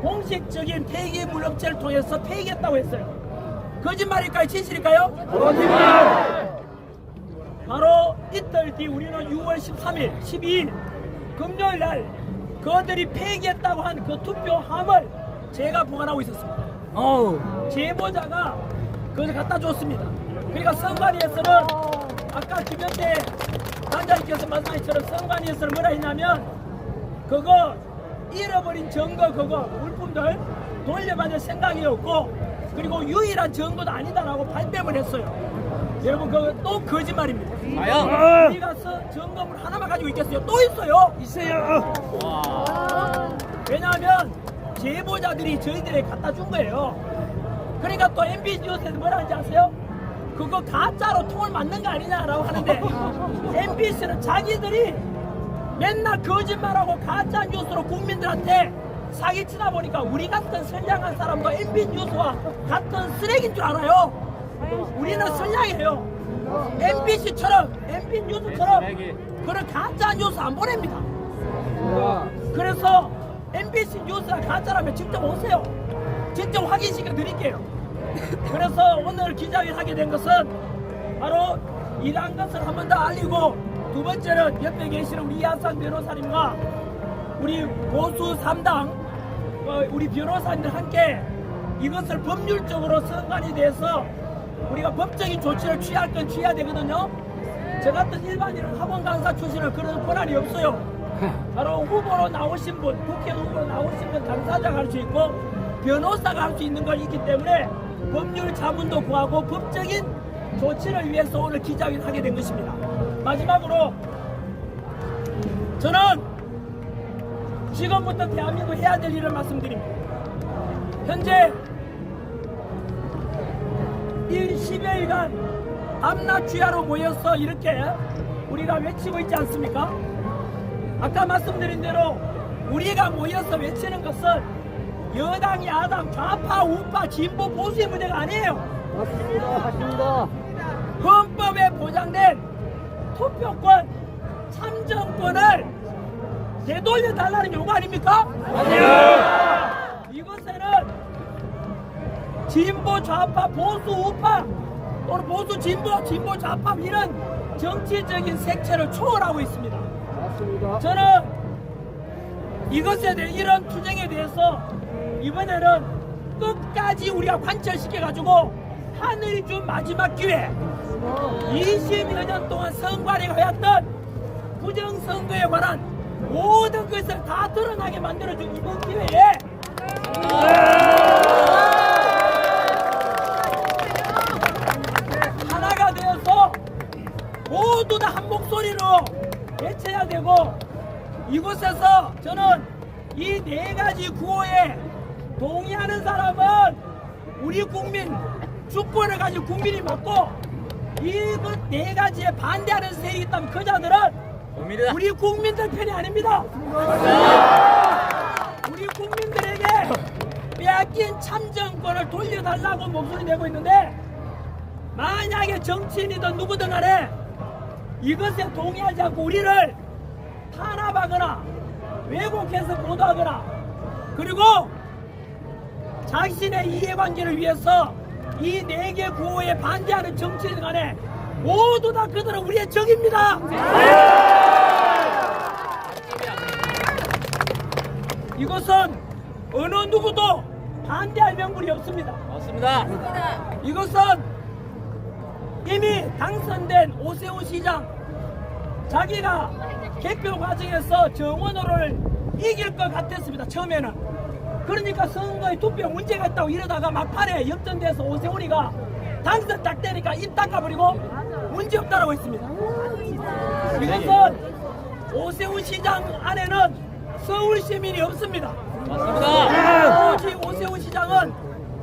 공식적인 폐기물 업체를 통해서 폐기했다고 했어요. 거짓말일까요? 진실일까요? 거짓말! 바로 이틀 뒤 우리는 6월 13일, 12일 금요일 날 그들이 폐기했다고 한 그 투표함을 제가 보관하고 있었습니다. 제보자가 그걸 갖다 줬습니다. 그러니까 선관위에서는 아까 김현태 단장님께서 말씀하신 것처럼 선관위에서는 뭐라 했냐면 그거 잃어버린 증거 그거 물품들 돌려받을 생각이 없고 그리고 유일한 증거도 아니다라고 발뺌을 했어요. 여러분 그거 또 거짓말입니다. 우리가 점검을 하나만 가지고 있겠어요? 또 있어요. 있어요. 왜냐하면 제보자들이 저희들에게 갖다 준 거예요. 그러니까 또 MBC 뉴스에서 뭐라 하는지 아세요? 그거 가짜로 통을 맞는 거 아니냐라고 하는데 MBC는 자기들이 맨날 거짓말하고 가짜 뉴스로 국민들한테 사기치다 보니까 우리 같은 선량한 사람도 MB 뉴스와 같은 쓰레기인 줄 알아요. 우리는 선량해요. MBC처럼 MB 뉴스처럼 그런 가짜 뉴스 안 보냅니다. 그래서 MBC 뉴스가 가짜라면 직접 오세요. 직접 확인시켜 드릴게요. 그래서 오늘 기자회견 하게 된 것은 바로 이러한 것을 한 번 더 알리고, 두 번째는 옆에 계시는 우리 이하상 변호사님과 우리 보수 3당 우리 변호사님들 함께 이것을 법률적으로 선관이 돼서 우리가 법적인 조치를 취할 건 취해야 되거든요. 저 같은 일반인은 학원 강사 출신은 그런 권한이 없어요. 바로 후보로 나오신 분, 국회의원 후보로 나오신 분 당사자가 할 수 있고 변호사가 할 수 있는 걸 있기 때문에 법률 자문도 구하고 법적인 조치를 위해서 오늘 기자회견 하게 된 것입니다. 마지막으로 저는 지금부터 대한민국 해야 될 일을 말씀드립니다. 현재 10여일간 밤낮주야로 모여서 이렇게 우리가 외치고 있지 않습니까? 아까 말씀드린 대로 우리가 모여서 외치는 것은 여당, 야당, 좌파, 우파, 진보, 보수의 문제가 아니에요. 맞습니다. 헌법에 보장된 투표권, 참정권을 되돌려달라는 요구 아닙니까? 이것에는 진보, 좌파, 보수, 우파 또는 보수, 진보, 진보, 좌파 이런 정치적인 색채를 초월하고 있습니다. 맞습니다. 저는 이것에 대해 이런 투쟁에 대해서 이번에는 끝까지 우리가 관철시켜가지고 하늘이 준 마지막 기회 20여 년 동안 선관위가 해왔던 부정선거에 관한 모든 것을 다 드러나게 만들어준 이번 기회에 하나가 되어서 모두 다 한 목소리로 외쳐야 되고, 이곳에서 저는 이 네 가지 구호에 동의하는 사람은 우리 국민, 주권을 가진 국민이 맞고, 이것 네 가지에 반대하는 세력이 있다면 그 자들은 우리 국민들 편이 아닙니다. 우리 국민들에게 빼앗긴 참정권을 돌려달라고 목소리 내고 있는데, 만약에 정치인이든 누구든 간에 이것에 동의하지 않고 우리를 탄압하거나 왜곡해서 보도하거나 그리고 자신의 이해관계를 위해서 이 네 개 구호에 반대하는 정치인 간에 모두 다 그들은 우리의 적입니다. 이것은 어느 누구도 반대할 명분이 없습니다. 맞습니다. 이것은 이미 당선된 오세훈 시장 자기가 개표 과정에서 정원호를 이길 것 같았습니다. 처음에는. 그러니까 선거에 투표 문제가 있다고 이러다가 막판에 역전돼서 오세훈이가 당선 딱 되니까 입 닦아버리고 문제없다라고 했습니다. 이것은 오세훈 시장 안에는 서울 시민이 없습니다. 맞습니다. 오직 오세훈 시장은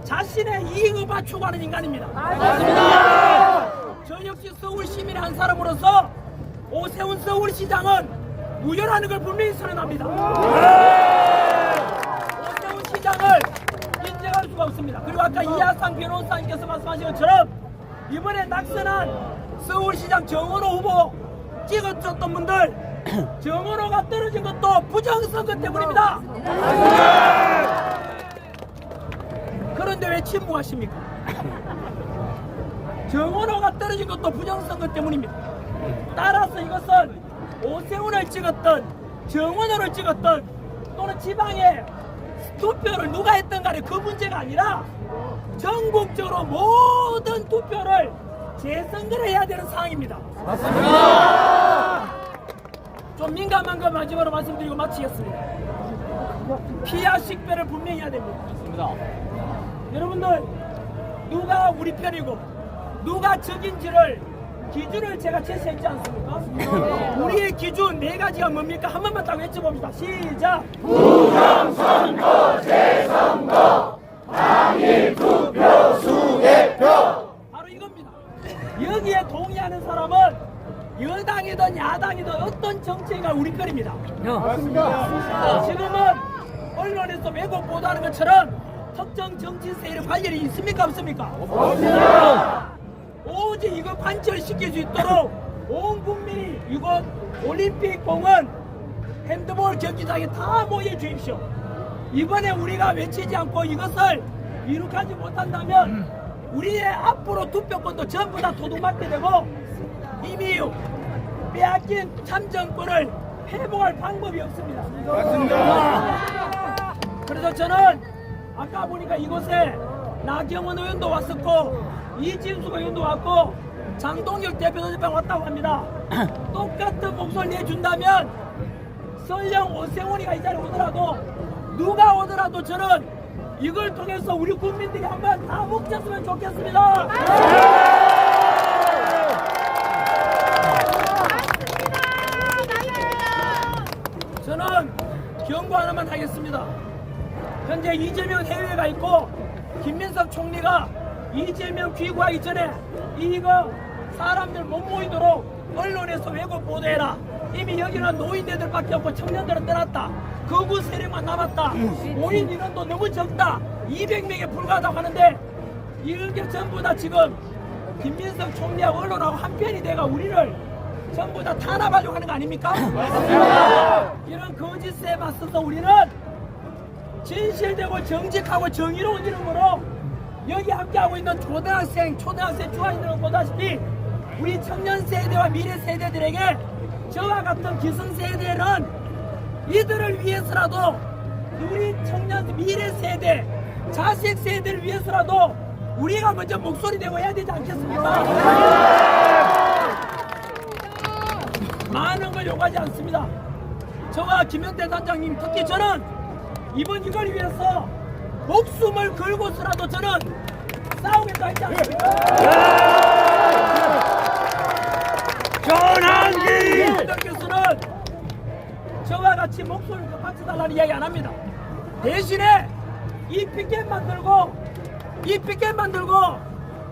자신의 이익을 맞추고하는 인간입니다. 맞습니다. 저 역시 서울 시민의 한 사람으로서 오세훈 서울시장은 무효라는 걸 분명히 선언합니다. 오세훈 시장을 인정할 수가 없습니다. 그리고 아까 이하상 변호사님께서 말씀하신 것처럼 이번에 낙선한 서울시장 정원호 후보 찍어줬던 분들 정원호가 떨어진 것도 부정선거 때문입니다. 그런데 왜 침묵하십니까? 정원호가 떨어진 것도 부정선거 때문입니다. 따라서 이것은 오세훈을 찍었던 정원호를 찍었던 또는 지방에 투표를 누가 했던 간에 그 문제가 아니라 전국적으로 모든 투표를 재선거를 해야 되는 상황입니다. 맞습니다. 좀 민감한 거 마지막으로 말씀드리고 마치겠습니다. 피하 식별을 분명히 해야 됩니다. 맞습니다. 여러분들 누가 우리 편이고 누가 적인지를 기준을 제가 제시했지 않습니까? 우리의 기준 네 가지가 뭡니까? 한 번만 딱 외쳐봅시다. 시작! 부정선거, 재선거, 당일 투표, 수개표. 바로 이겁니다. 승리하는 사람은 여당이든 야당이든 어떤 정치가 우리 거입니다. 지금은 언론에서 왜곡 보도하는 것처럼 특정 정치 세력 관련이 있습니까 없습니까? 없습니다. 오직 이거 관철시킬 수 있도록 온 국민이 이곳 올림픽 공원 핸드볼 경기장에 다 모여 주십시오. 이번에 우리가 외치지 않고 이것을 이룩하지 못한다면 우리의 앞으로 투표권도 전부 다 도둑맞게 되고 이미 빼앗긴 참정권을 회복할 방법이 없습니다. 맞습니다. 그래서 저는 아까 보니까 이곳에 나경원 의원도 왔었고 이진숙 의원도 왔고 장동혁 대표도 왔다고 합니다. 똑같은 목소리 내준다면 설령 오세훈이가 이 자리에 오더라도 누가 오더라도 저는 이걸 통해서 우리 국민들이 한번 다 뭉쳤으면 좋겠습니다. 저는 경고 하나만 하겠습니다. 현재 이재명 해외가 있고 김민석 총리가 이재명 귀국하기 전에 이거 사람들 못 모이도록 언론에서 왜곡 보도해라. 이미 여기는 노인네들밖에 없고 청년들은 떠났다. 거구 세력만 남았다. 모인 인원도 너무 적다. 200명에 불과하다고 하는데 이게 전부 다 지금 김민석 총리하고 언론하고 한편이 돼가 우리를 전부 다 탄압하려고 하는 거 아닙니까? 이런 거짓에 맞서서 우리는 진실되고 정직하고 정의로운 이름으로 여기 함께하고 있는 초등학생 중학생들은 보다시피 우리 청년 세대와 미래 세대들에게 저와 같은 기성세대는 이들을 위해서라도 우리 청년 미래 세대 자식 세대를 위해서라도 우리가 먼저 목소리 내고 해야 되지 않겠습니까? 많은 걸 요구하지 않습니다. 저와 김현태 단장님 특히 저는 이번 이걸 위해서 목숨을 걸고서라도 저는 싸우겠다 했지 않습니까? 전환기! 여러분들께서는 저와 같이 목소리를 같이 달라는 이야기 안 합니다. 대신에 이 피켓만 들고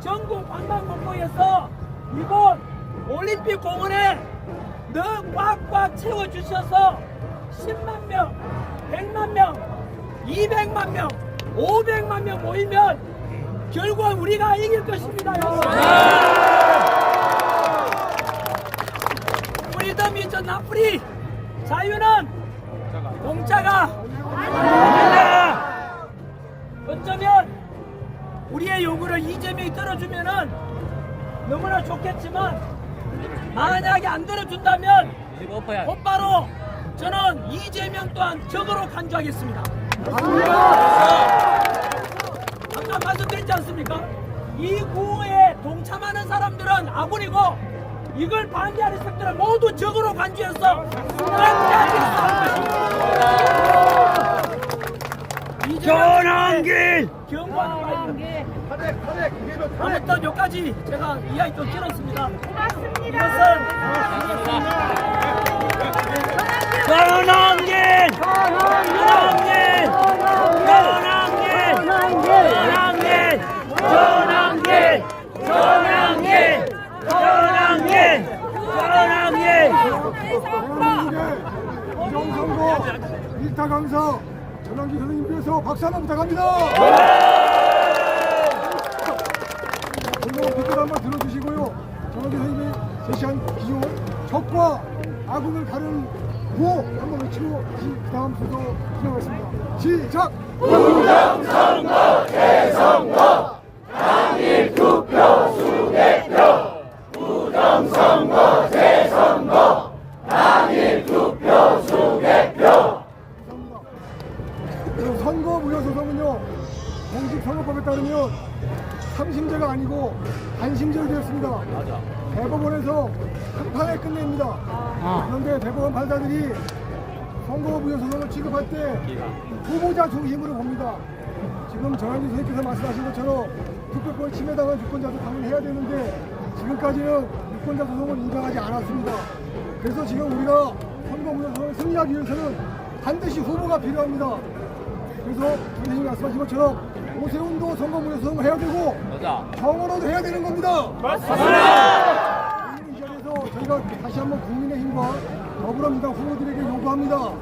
전국 관광공고에서 이곳 올림픽 공원에 너 꽉꽉 채워주셔서 10만 명, 100만 명, 200만 명, 500만 명 모이면 결국 우리가 이길 것입니다. 프리덤 이즈 나 프리. 자유는 공짜가 아니다. 어쩌면 우리의 요구를 이재명이 들어주면은 너무나 좋겠지만 만약에 안 들어준다면 곧바로 저는 이재명 또한 적으로 간주하겠습니다. 아까 말씀드렸지 않습니까? 이 구호에 동참하는 사람들은 아군이고 이걸 반대하는 세력들은 모두 적으로 간주해서 전환기! 경고하는 바입니다. 아무튼 여기까지 제가 이야기 좀 들었습니다. 이것은 전환기! 전환기! 전환기! 전환기! 전환기! 전환기! 전환기! 부정선거 1타 강사 전환기 선생님 위해서 박수 한번 부탁합니다. 오늘 댓글 한번 들어주시고요. 전환기 선생님이 제시한 기호 적과 아군을 가르는 구호 한번 외치고 그 다음 순서 진행하겠습니다. 시작! 부정선거 대선거 당일 투표 수개표 부정선거 대선거 당일 투표 수개표. 선거 무효 소송은요 공직선거법에 따르면 3심제가 아니고 단심제로 되었습니다. 대법원에서 한 판에 끝냅니다. 그런데 대법원 판사들이 선거 무효 소송을 취급할 때 후보자 중심으로 봅니다. 지금 전환기 선생님께서 말씀하신 것처럼 투표권 침해당한 유권자도 당연히 해야 되는데 지금까지는 유권자 소송을 인정하지 않았습니다. 그래서 지금 우리가 선거 무효 소송을 승리하기 위해서는 반드시 후보가 필요합니다. 그래서 선생님이 말씀하신 것처럼 오세훈도 선거 무효 소송을 해야 되고 정원호도 해야 되는 겁니다. 맞습니다! 저희가 다시 한번 국민의힘과 더불어민주당 후보들에게 요구합니다.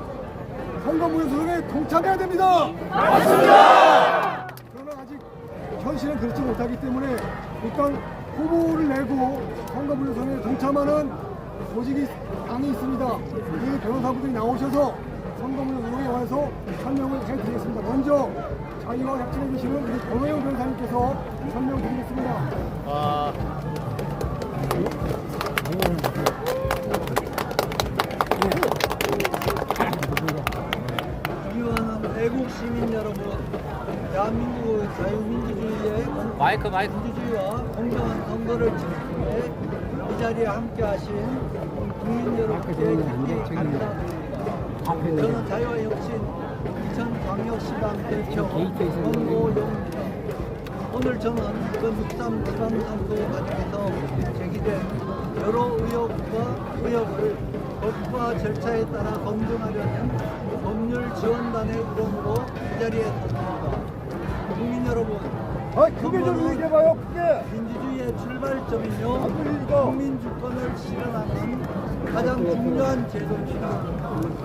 선거무효 소송에 동참해야 됩니다. 맞습니다. 그러나 아직 현실은 그렇지 못하기 때문에 일단 후보를 내고 선거무효 소송에 동참하는 조직이 당이 있습니다. 이 변호사분들이 나오셔서 선거무효 소송에 관해서 설명을 해드리겠습니다. 먼저 자유와 약진에 계시는 우리 권호영 변호사님께서 설명드리겠습니다. 존경하는 애국 시민 여러분, 대한민국 자유민주주의의 민주주의와 공정한 선거를 지키기 이 자리에 함께하신 국민 여러분께 깊이 감사드립니다. 저는 자유와 혁신 이천광역시당 대표 권고용입니다. 오늘 저는 그 6.3 지방선거 과정에서 제기된 여러 의혹과 의혹을 법과 절차에 따라 검증하려는 법률 지원단의 일원으로 이 자리에 섰습니다. 국민 여러분, 크게 좀 얘기해봐요, 크게. 민주주의의 출발점이며 국민 주권을 실현하는 가장 중요한 제도입니다.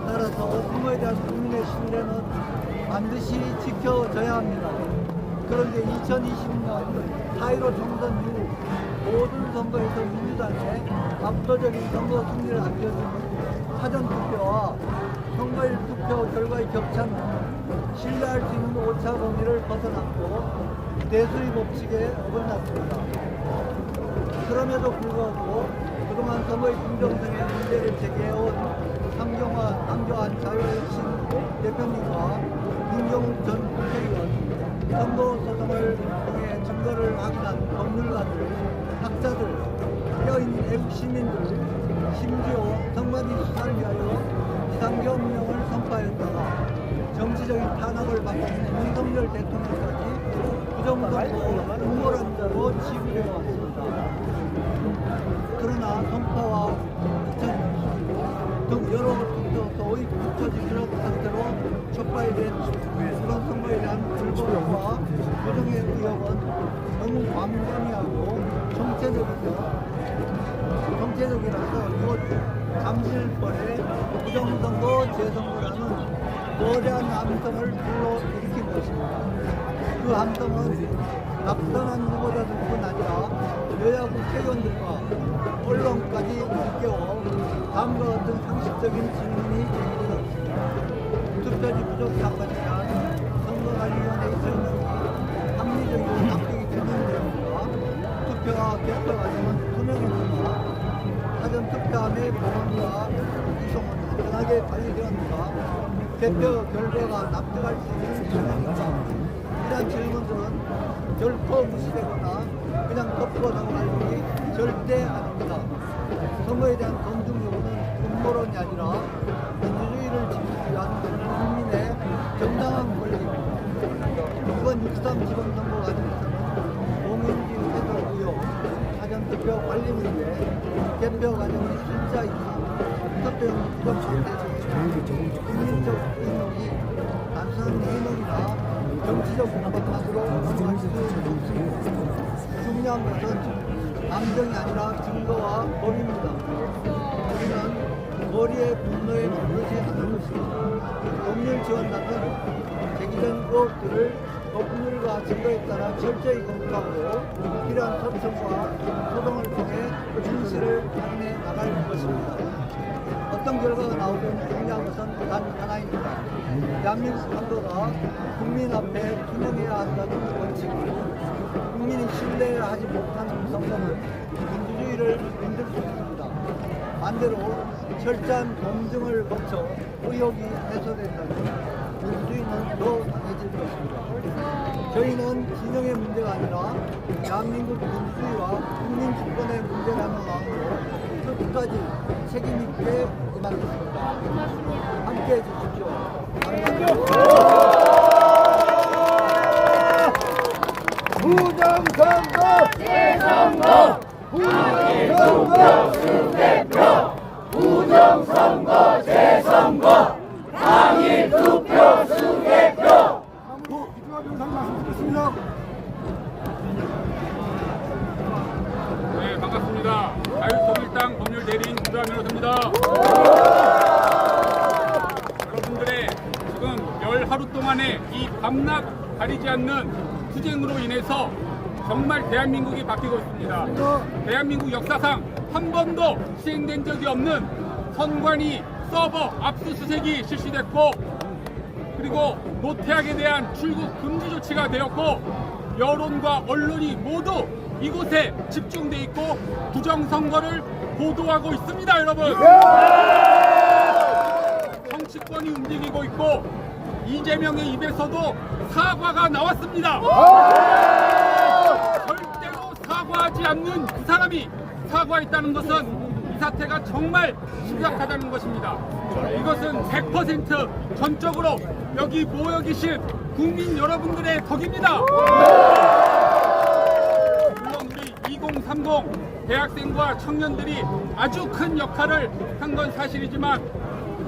따라서 선거에 대한 국민의 신뢰는 반드시 지켜져야 합니다. 그런데 2020년 4.15 총선 후 모든 선거에서 민주당의 압도적인 선거 승리를 안겨주는 사전투표와 선거일 투표 결과의 격차는 신뢰할 수 있는 오차 범위를 벗어났고 대수의 법칙에 어긋났습니다. 그럼에도 불구하고 그동안 선거의 공정성에 문제를 제기해온 황교안 자유혁신 대표님과 민경욱 전 국회의원, 선거 소송을 통해 증거를 확인한 법률가들, 학자들, 깨어있는 애국 시민들, 심지어 성마디 수사를 위하여 비상경명을 선포하였다가 정치적인 탄압을 받고 있는 윤석열 대통령까지 부정선거 음모란 자로 지구되어 왔습니다. 그러나 선거와 2020 등 여러 곳에서 굳혀진 상태로 촉발된 그런 선거에 대한 불법과 부정의 의혹은 너무 광범위하고 정체적이라서 이곳 잠실벌의 부정선거 재선거라는 거대한 함성을 불러일으킨 것입니다. 그 함성은 낙선한 후보자들뿐 아니라 여야 국회의원들과 언론까지 일깨워 다음과 같은 상식적인 질문이 제기되었습니다. 투표지 부족 사건에 대한 선거관리위원회의 설명이 합리적이고 납득이 되는 내용과 투표와 개표 과정은 투명했으나 사전 투표함의 보관과 이송은 안전하게 관리되었는가, 개표 결과가 납득할 수 있는 질문인가, 이러한 질문들은 결코 무시되거나 그냥 덮고 넘어갈 일이 절대 아닙니다. 선거에 대한 검증 요구는 음모론이 아니라 민주주의를 지키기 위한 국민의 정당한 권리입니다. 이번 6.3 지방선거 과정에서는 공인지 해석 의혹, 사전투표 관리 문제, 개표 과정의 숫자 이상, 투표용 부정 상태 등 국민적 의혹이 단순한 의혹이나 정치적 공방만으로 넘어갈 수 없습니다. 중요한 것은 감정이 아니라 증거와 법입니다. 우리는 머리의 분노에 버릇이 하는 것입니다. 법률 지원단은 제기된 의혹들을 법률과 증거에 따라 철저히 검토하고 필요한 소송과 소송을 통해 진실을 확인해 나갈 것입니다. 어떤 결과가 나오든 중요한 것은 단 하나입니다. 대한민국 선거가 국민 앞에 투명해야 한다는 원칙을, 국민이 신뢰하지 못하는 선거는 민주주의를 흔들 수 있습니다. 반대로 철저한 검증을 거쳐 의혹이 해소된다면 민주주의는 더 강해질 것입니다. 저희는 진영의 문제가 아니라 대한민국 민주주의와 국민 주권의 문제라는 마음으로 끝까지 책임 있게 임하겠습니다. 함께해 주십시오. 부정선거 재선거 당일 투표 수개표 부정선거 재선거 당일 투표 수개표. 다음으로 이준화 변호사님 말씀 듣겠습니다. 네, 반갑습니다. 자유통일당 법률대리 이주환 변호사입니다. 여러분들의 지금 10하루 동안의 이 밤낮 가리지 않는 투쟁으로 인해서 정말 대한민국이 바뀌고 있습니다. 대한민국 역사상 한 번도 시행된 적이 없는 선관위 서버 압수수색이 실시됐고, 그리고 노태악에 대한 출국 금지 조치가 되었고, 여론과 언론이 모두 이곳에 집중돼 있고 부정선거를 보도하고 있습니다. 여러분, 정치권이 움직이고 있고 이재명의 입에서도 사과가 나왔습니다. 절대로 사과하지 않는 그 사람이 사과했다는 것은 이 사태가 정말 심각하다는 것입니다. 이것은 100% 전적으로 여기 모여 계신 국민 여러분들의 덕입니다. 물론 우리 2030 대학생과 청년들이 아주 큰 역할을 한 건 사실이지만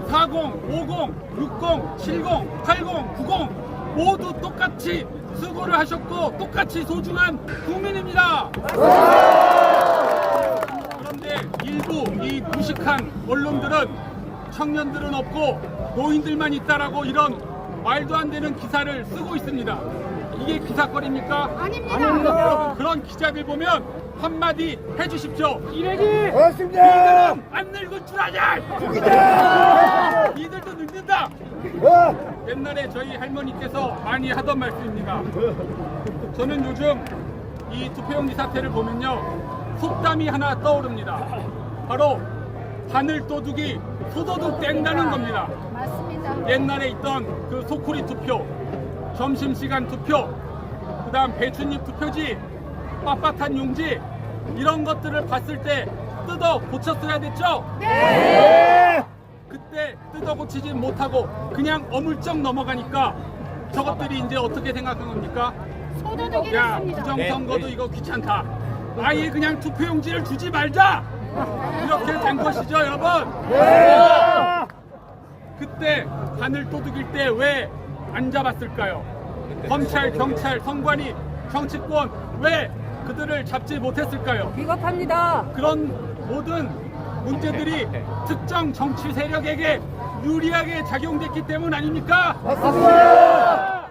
40, 50, 60, 70, 80, 90 모두 똑같이 수고를 하셨고 똑같이 소중한 국민입니다. 그런데 일부 이 무식한 언론들은 청년들은 없고 노인들만 있다라고 이런 말도 안 되는 기사를 쓰고 있습니다. 이게 기사거리입니까? 아닙니다. 여러분, 그런 기자들 보면 한마디 해주십시오. 이래기 고맙습니다. 니들은 안 늙을 줄 아냐? 니들도 늙는다. 옛날에 저희 할머니께서 많이 하던 말씀입니다. 저는 요즘 이 투표용지 사태를 보면요, 속담이 하나 떠오릅니다. 바로 바늘도둑이 소도둑 땡다는 겁니다. 맞습니다. 옛날에 있던 그 소쿠리 투표, 점심시간 투표, 그 다음 배춧잎 투표지, 빳빳한 용지, 이런 것들을 봤을 때 뜯어 고쳤어야 됐죠? 네! 그때 뜯어 고치지 못하고 그냥 어물쩍 넘어가니까 저것들이 이제 어떻게 생각한 겁니까? 소도둑이 야, 됐습니다. 부정선거도 이거 귀찮다. 아예 그냥 투표용지를 주지 말자! 이렇게 된 것이죠, 여러분? 그때 바늘도둑일 때 왜 안 잡았을까요? 검찰, 경찰, 선관위, 정치권 왜 그들을 잡지 못했을까요? 비겁합니다. 그런 모든 문제들이 특정 정치 세력에게 유리하게 작용됐기 때문 아닙니까? 맞습니다.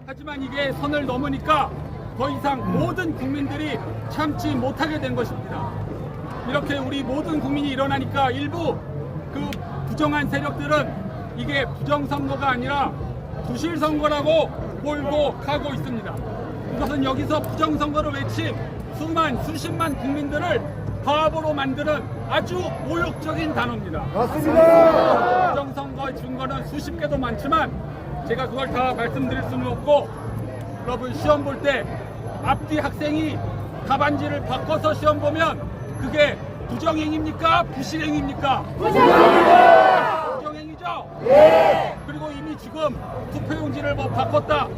하지만 이게 선을 넘으니까 더 이상 모든 국민들이 참지 못하게 된 것입니다. 이렇게 우리 모든 국민이 일어나니까 일부 그 부정한 세력들은 이게 부정선거가 아니라 부실선거라고 몰고 가고 있습니다. 이것은 여기서 부정선거를 외친 수십만 국민들을 바보로 만드는 아주 모욕적인 단어입니다. 맞습니다. 부정선거의 증거는 수십 개도 많지만 제가 그걸 다 말씀드릴 수는 없고, 여러분 시험 볼 때 앞뒤 학생이 답안지를 바꿔서 시험 보면 그게 부정행위입니까? 부실행위입니까? 부정행위입니다. 부정행위죠? 예. 그리고 이미 지금 투표용지를 뭐 바꿨다,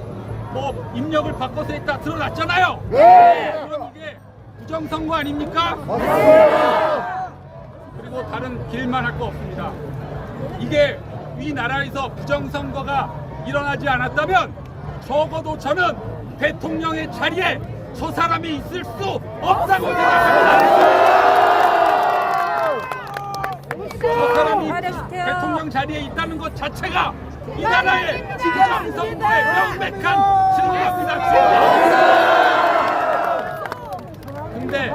뭐 입력을 바꿔서 했다 드러났잖아요. 예. 그럼 이게 부정선거 아닙니까? 맞습니다. 그리고 다른 길만 할 거 없습니다. 이게 이 나라에서 부정선거가 일어나지 않았다면 적어도 저는 대통령의 자리에 저 사람이 있을 수 없다고 생각합니다. 저 사람이 대통령 자리에 있다는 것 자체가 이 나라의 부정선거의 명백한 증거입니다. 근데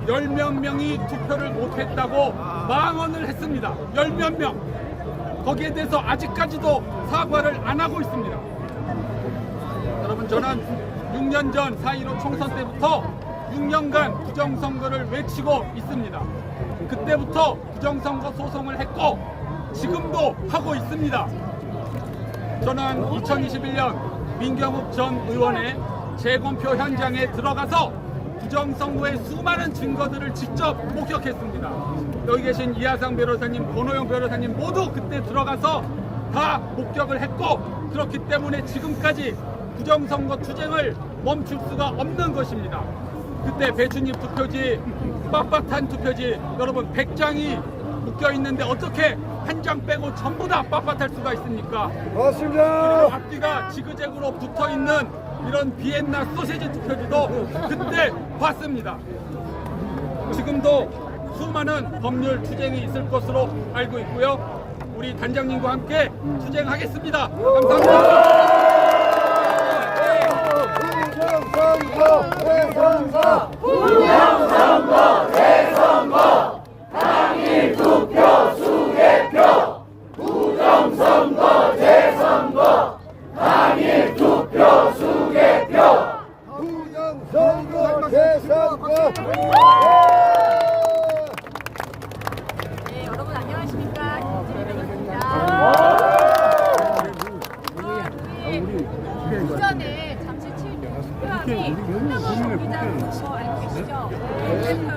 10몇 명이 투표를 못했다고 망언을 했습니다. 10몇 명. 거기에 대해서 아직까지도 사과를 안 하고 있습니다. 여러분, 저는 6년 전 4.15 총선 때부터 6년간 부정선거를 외치고 있습니다. 그때부터 부정선거 소송을 했고 지금도 하고 있습니다. 저는 2021년 민경욱 전 의원의 재검표 현장에 들어가서 부정선거의 수많은 증거들을 직접 목격했습니다. 여기 계신 이하상 변호사님, 권호영 변호사님 모두 그때 들어가서 다 목격을 했고, 그렇기 때문에 지금까지 부정선거 투쟁을 멈출 수가 없는 것입니다. 그때 배춧잎 투표지, 빳빳한 투표지, 여러분 100장이 묶여있는데 어떻게 한 장 빼고 전부 다 빳빳할 수가 있습니까? 맞습니다. 그리고 앞뒤가 지그재그로 붙어있는 이런 비엔나 소세지 투표지도 그때 봤습니다. 지금도 수많은 법률 투쟁이 있을 것으로 알고 있고요. 우리 단장님과 함께 투쟁하겠습니다. 감사합니다. 부정선거 대선거 당일 투표 수개표 부정선거 재선거 당일 투표 수개표 부정선거 대선거. 네, 여러분 안녕하십니까? 김진희입니다. 오전에 잠시 투표함이 끝나고 경기장에서 알고 계시죠?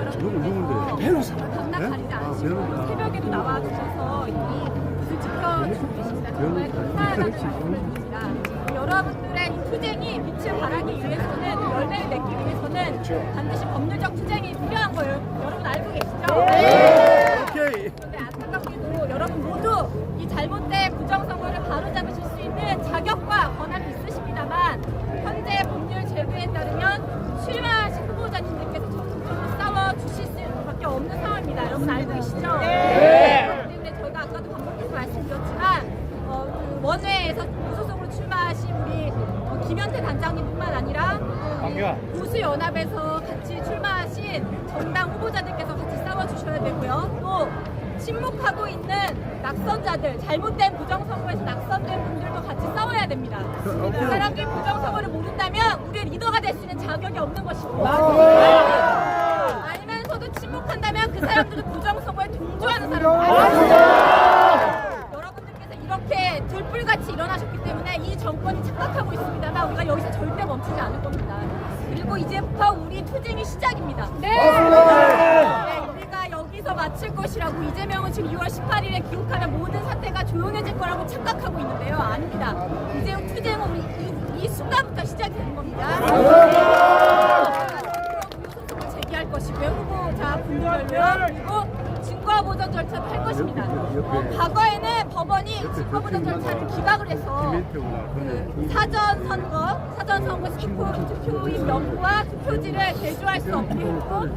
여러분 밤낮 가리지 않으시고 새벽에도 나와 주셔서 이 뜻을 지켜주고 계십니다. 정말 감사하다는 말씀드립니다. 여러분들의 이 투쟁이 빛을 발하기 위해서는 열매를 맺기 위해서는 반드시 법률적 투쟁이 필요한 걸 여러분 알고 계시죠? 네. 그런데 안타깝게도 여러분 모두 이 잘못된 부정선거를 바로잡으실 수 있는 자격과 권한이 있으십니다만 현재 법률 제도에 따르면 출마하신 후보자님들께서 적극적으로 싸워주실 수밖에 없는 상황입니다. 여러분 알고 계시죠? 네. 그렇기 때문에 저희가 아까도 반복해서 말씀드렸지만 그 원외에서 무소속으로 출마하신 우리 김현태 단장님뿐만 아니라 보수연합에서 같이 출마하신 정당 후보자들께서 같이 싸워주셔야 되고요. 또 침묵하고 있는 낙선자들, 잘못된 부정선거에서 낙선된 분들도 같이 싸워야 됩니다. 그 사람들이 부정선거를 모른다면 우리의 리더가 될 수 있는 자격이 없는 것이고 알면서도 침묵한다면 그 사람들은 부정선거에 동조하는 사람입니다. 여러분들께서 이렇게 들불같이 일어나셨기 때문에 이 정권이 착각하고 있습니다만 우리가 여기서 절대 멈추지 않을 겁니다. 그리고 이제부터 우리 투쟁이 시작입니다. 네, 우리가 여기서 마칠 것이라고 이재명은 지금 6월 18일에 기록하면 모든 사태가 조용해질 거라고 착각하고 있는데요. 아닙니다. 이제 투쟁은 우리 이 순간부터 시작이 되는 겁니다. 소송을 제기할 것이고요. 후보자 분들별로요. 그리고 증거보전 절차를 할 것입니다. 과거에는 법원이 증거보전 절차를 기각을 해서 그 사전선거에서 투표인 명부와 투표지를 제조할 수 없게 했고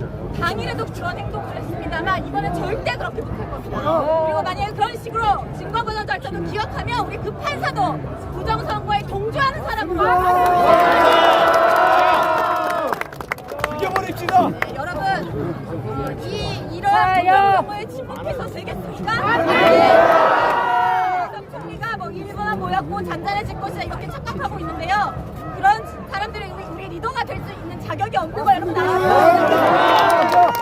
당일에도 그런 행동을 했습니다만 이번엔 절대 그렇게 못할 겁니다. 그리고 만약에 그런 식으로 증거보전 절차도 기각하면 우리 그 판사도 부정선거에 동조하는 사람으로 죽여버립시다. 네, 여러분 이런 부정선거에 침묵해서 되겠습니까? 총리가 뭐 일본화 모였고 잔잔해질 것이다 이렇게 착각하고 있는데요. 그런 사람들이 우리 리더가 될 수 있는 자격이 없는 거 여러분 알아요?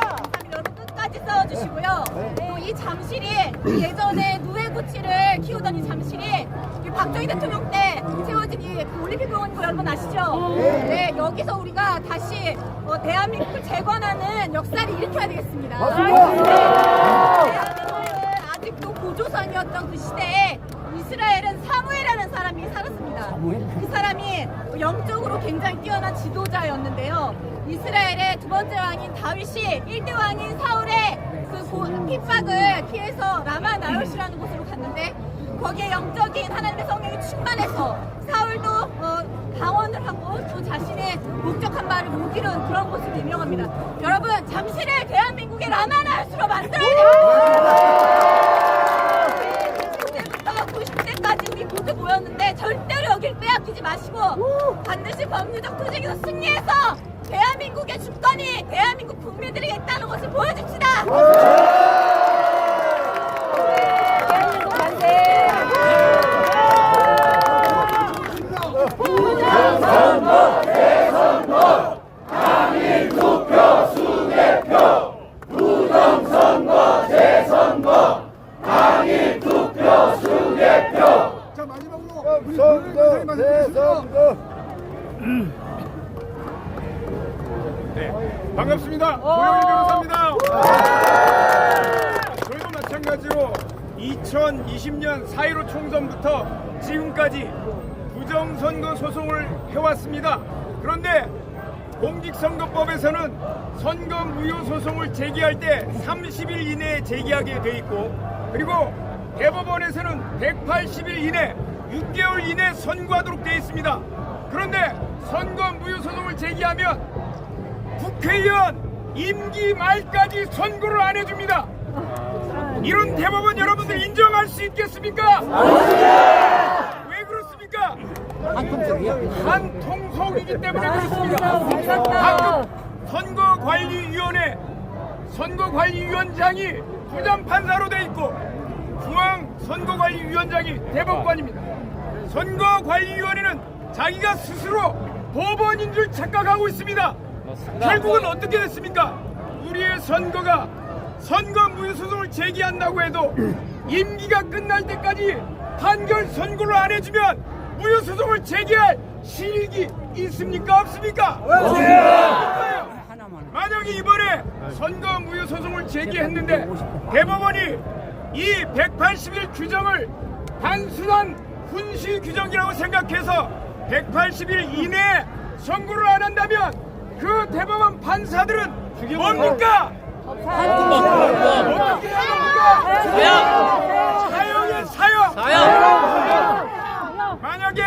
여러분 끝까지 싸워주시고요. 또 이 잠실이 예전에 누에고치를 키우던 이 잠실이 박정희 대통령 때 세워진 이 올림픽 공원인 거 여러분 아시죠? 네, 여기서 우리가 다시 대한민국을 재건하는 역사를 일으켜야 되겠습니다. 대한민국은 아직도 고조선이었던 그 시대에 이스라엘은 사무엘이라는 사람이 살았습니다. 그 사람이 영적으로 굉장히 뛰어난 지도자였는데요. 이스라엘의 두 번째 왕인 다윗이 1대 왕인 사울의 그 핍박을 피해서 라마 나요시라는 곳으로 갔는데 거기에 영적인 하나님의 성령이 충만해서 사울도 방언을 하고 또 자신의 목적한 바를 못 이룬 그런 곳으로 유명합니다. 여러분 잠시를 대한민국의 라마 나요시로 만들어야 돼요. 60대부터 90대까지 우리 모두 모였는데 절대로 여길 빼앗기지 마시고 반드시 법률적 투쟁에서 승리해서 대한민국의 주권이 대한민국 국민들에게 있다는 것을 보여줍시다. 부정선거 대선거 당일 투표 수개표 부정선거 재선거 당일 투표 수개표. 자 마지막으로 우리 선거 대선거. 네, 반갑습니다. 고영희 변호사입니다. 저희도 마찬가지로 2020년 4.15 총선부터 지금까지 부정선거 소송을 해왔습니다. 그런데 공직선거법에서는 선거 무효 소송을 제기할 때 30일 이내에 제기하게 돼 있고 그리고 대법원에서는 180일 이내 6개월 이내 선고하도록 되어 있습니다. 그런데 선거 무효 소송을 제기하면 국회의원 임기 말까지 선고를 안 해줍니다. 이런 대법원 여러분들 인정할 수 있겠습니까? 왜 그렇습니까? 한통속이기 때문에 그렇습니다. 방금 선거관리위원회 선거관리위원장이 부장판사로 돼 있고 중앙선거관리위원장이 대법관입니다. 선거관리위원회는 자기가 스스로 법원인 줄 착각하고 있습니다. 결국은 어떻게 됐습니까? 우리의 선거가 선거 무효소송을 제기한다고 해도 임기가 끝날 때까지 판결 선고를 안 해주면 무효소송을 제기할 실익이 있습니까? 없습니까? 없어요. 만약에 이번에 선거 무효소송을 제기했는데 대법원이 이 180일 규정을 단순한 훈시 규정이라고 생각해서 180일 이내에 선고를 안 한다면 그 대법원 판사들은 뭡니까? 어떻게 합니까? 사형이에요, 사형! 만약에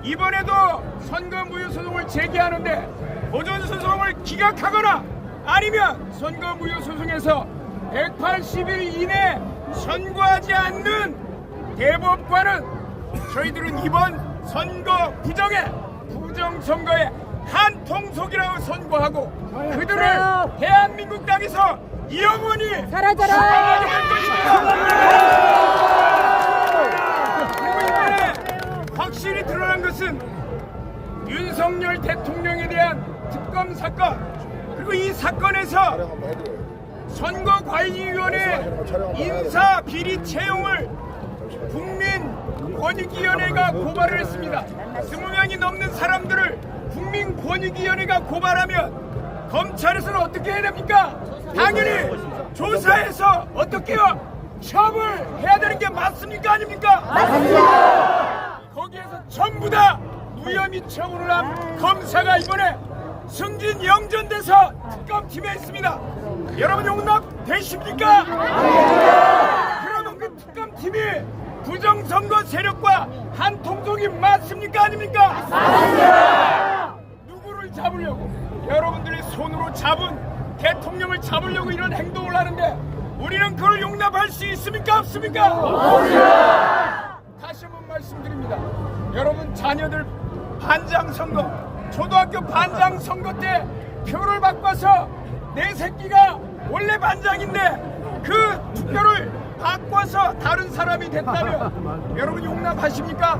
이번에도 선거 무효 소송을 제기하는데 보존 소송을 기각하거나 아니면 선거 무효 소송에서 180일 이내 선고하지 않는 대법관은 저희들은 이번 선거 부정선거에 한통속이라고 선고하고 그들을 대한민국 땅에서 영원히 사라져라 할 것입니다. 그리고 이번에 확실히 드러난 것은 윤석열 대통령에 대한 특검 사건 그리고 이 사건에서 선거관리위원회 인사 비리 채용을 국민권익위원회가 고발을 했습니다. 20명이 넘는 사람들을 국민권익위원회가 고발하면 검찰에서는 어떻게 해야 됩니까? 당연히 조사해서 어떻게요? 처벌해야 되는 게 맞습니까? 아닙니까? 맞습니다. 거기에서 전부 다 무혐의 처분을 한 검사가 이번에 승진 영전돼서 특검팀에 있습니다. 여러분 용납 되십니까? 그러면 그 특검팀이 부정선거 세력과 한통속이 맞습니까? 아닙니까? 맞습니다. 누구를 잡으려고? 여러분들이 손으로 잡은 대통령을 잡으려고 이런 행동을 하는데 우리는 그걸 용납할 수 있습니까? 없습니까? 없습니다. 다시 한번 말씀드립니다. 여러분 자녀들 반장선거 초등학교 반장선거 때 표를 바꿔서 내 새끼가 원래 반장인데 그 투표를 바꿔서 다른 사람이 됐다면 여러분 용납하십니까?